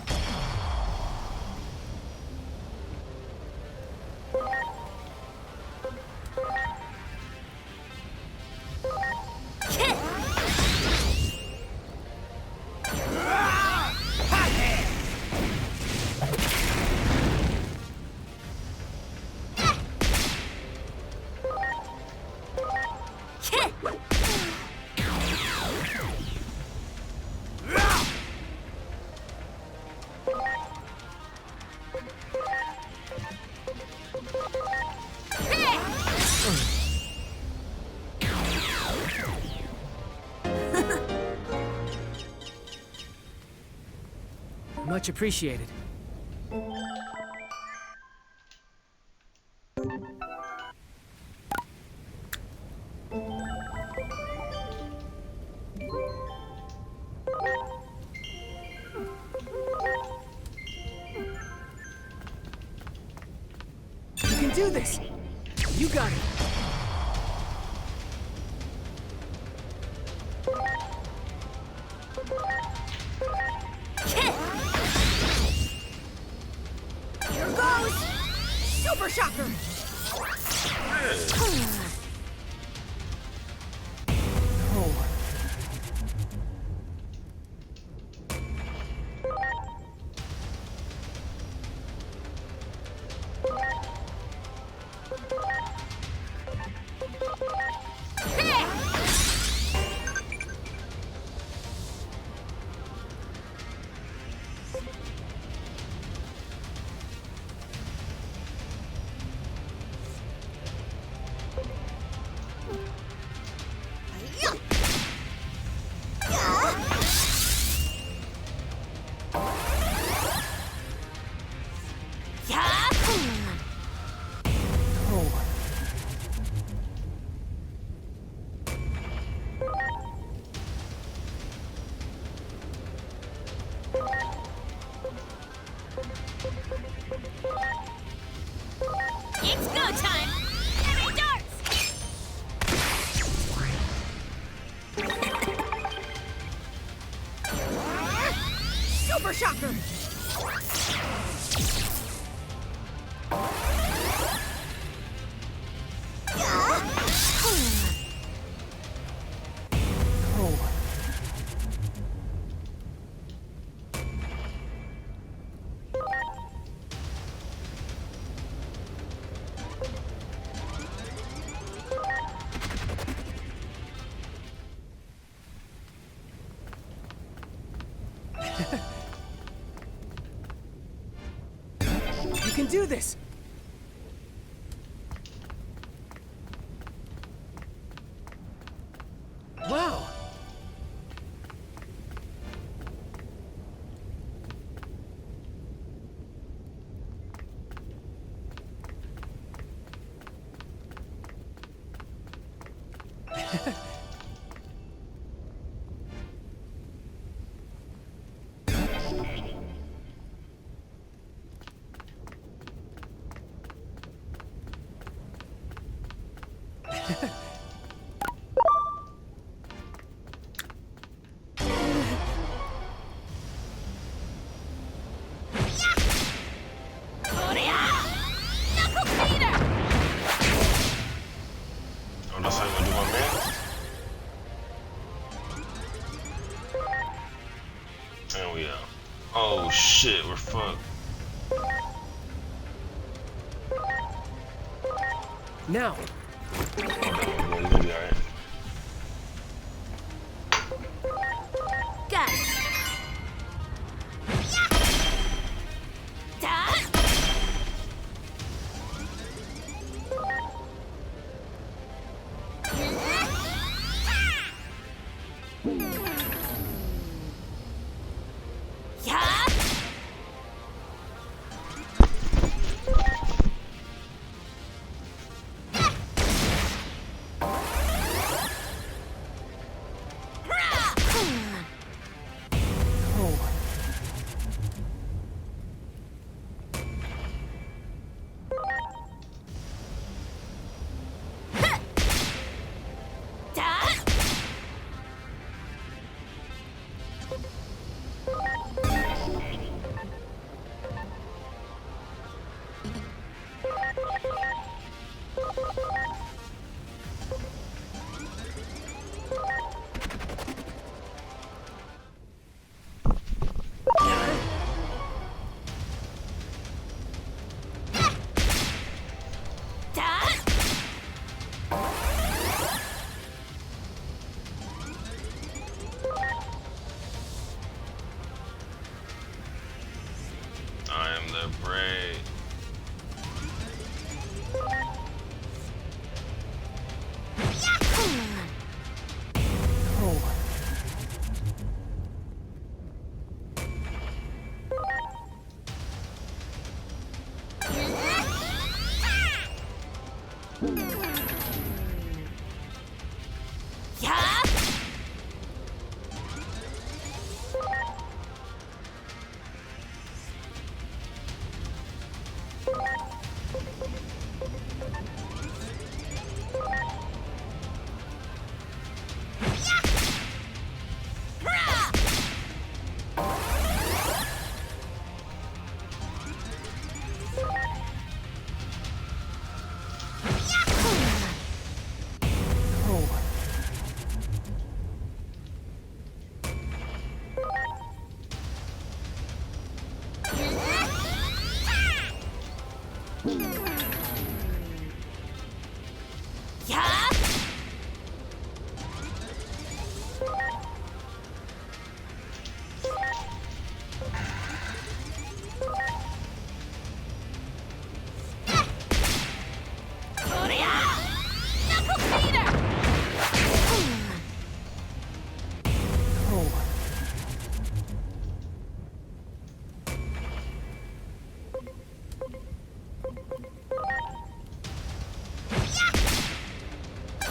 Much appreciated. You can do this! You got it! Here goes! Super Shocker! Oh. Oh. It's go time! Heavy darts! Super Shocker! Oh. You can do this! Wow! Knuckle Feeder! Oh, that's how you gonna do my man? And we out. Oh shit, we're fucked. Now! We're gonna be alright. Got it! Da! Yeah!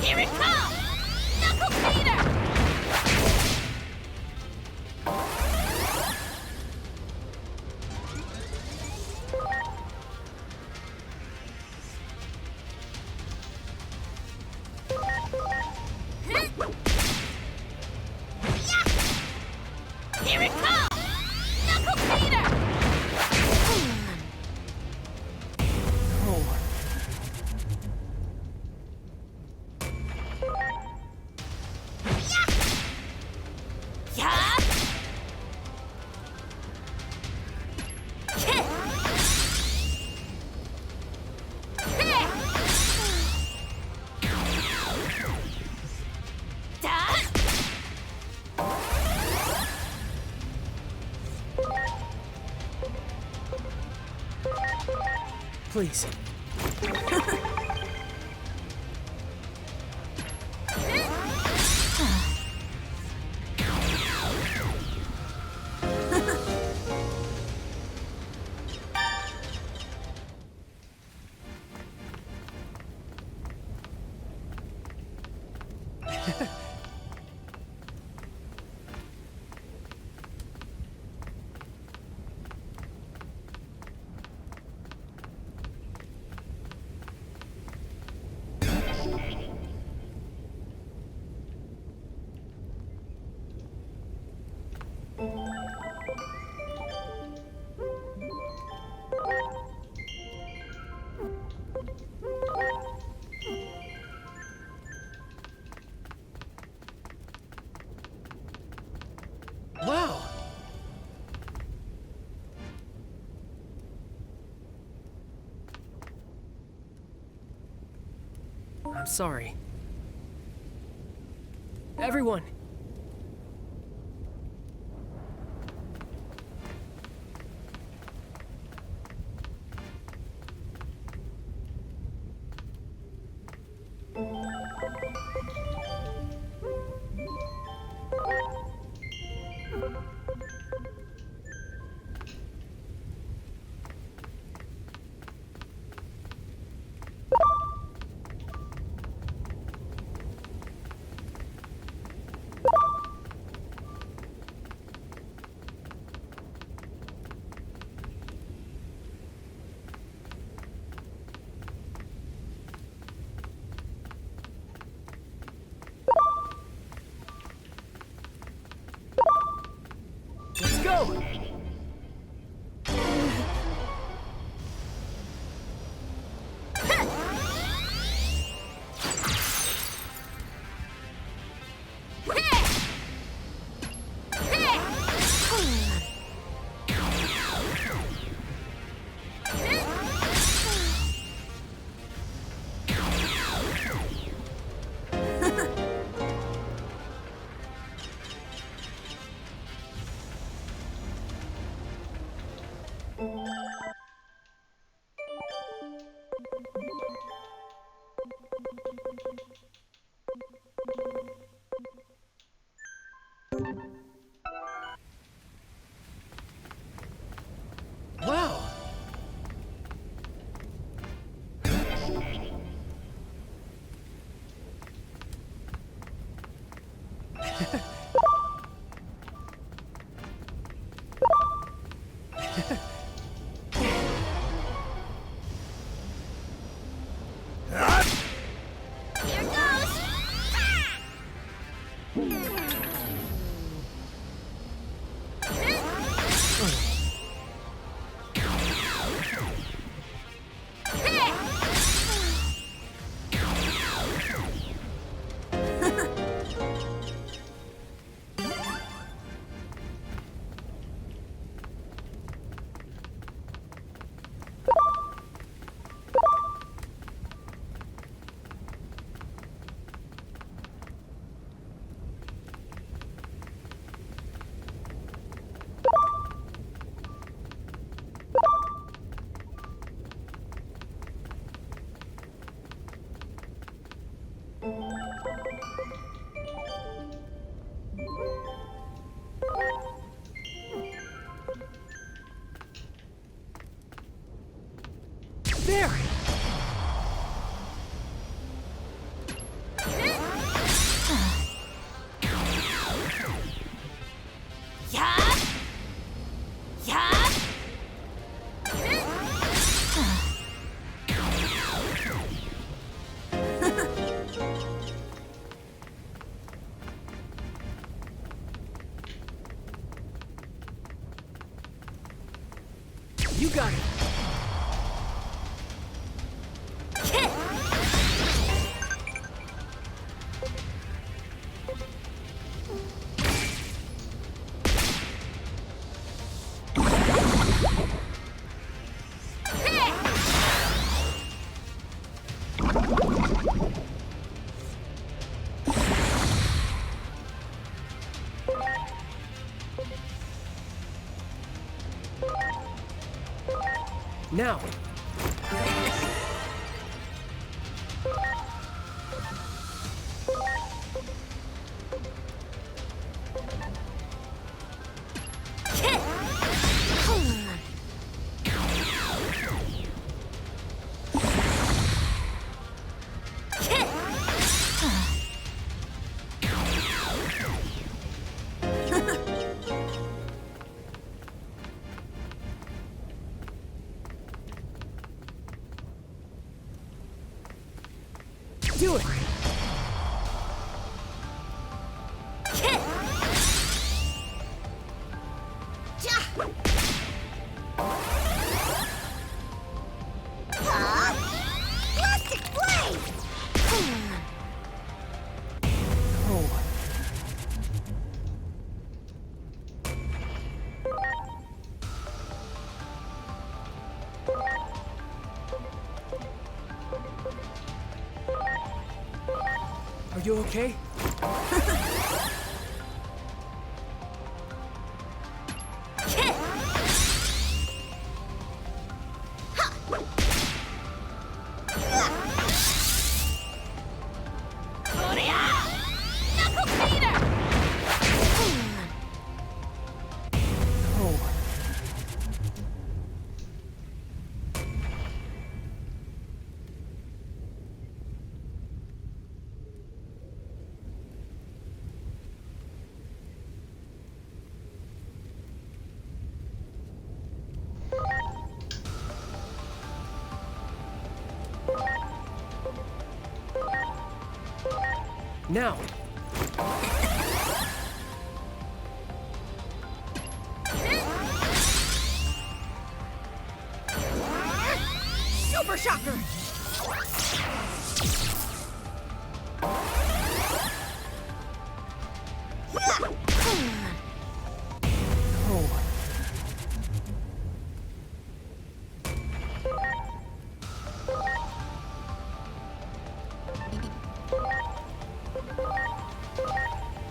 Here it comes! Knuckle Cleaner! Here it comes! Knuckle Cleaner! Oh. Yeah! Hit! Hit! Da! Please. Wow. I'm sorry. Everyone! Let's go! Wow! Here goes! got it. Now. Do it! Plastic blade! Oh. Are you okay? Oh. Now. Super Shocker! Oh.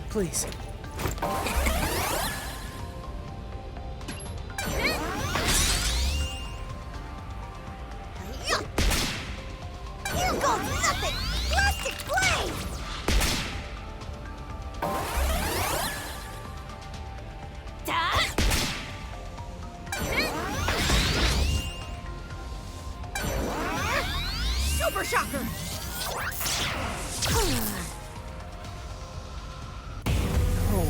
Please. Here goes nothing! Plastic blade! Super Shocker! Oh.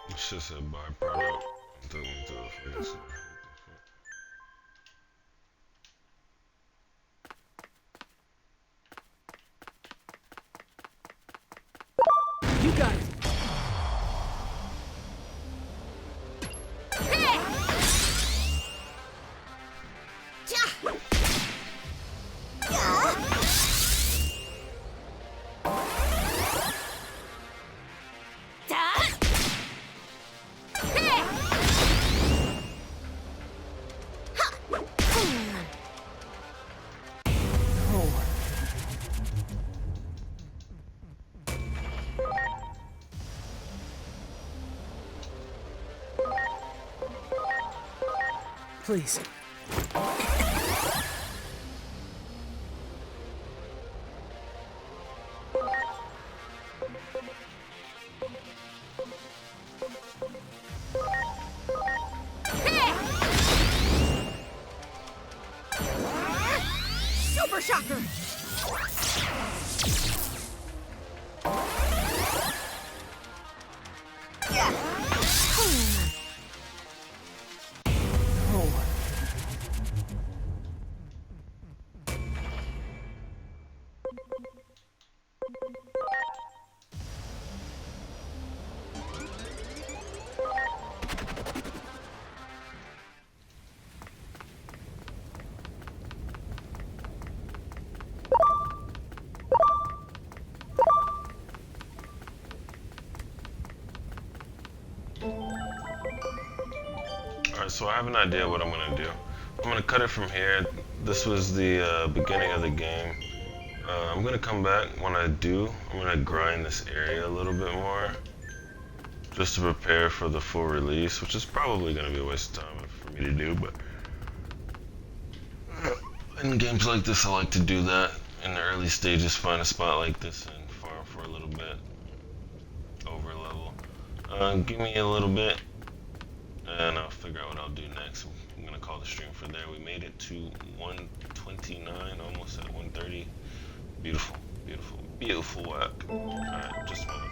It's just a byproduct. It took me to the fucking store. You got it. Please. Super Shocker! Oh. Alright, so I have an idea what I'm gonna do. I'm gonna cut it from here. This was the beginning of the game. I'm gonna come back. When I do, I'm gonna grind this area a little bit more, just to prepare for the full release, which is probably gonna be a waste of time for me to do, but in games like this I like to do that in the early stages, find a spot like this and farm for a little bit, over level. Give me a little bit and I'll figure out what I'll do next. I'm gonna call the stream for there. We made it to 129, almost at 130. Beautiful, beautiful, beautiful work. Alright, just a moment.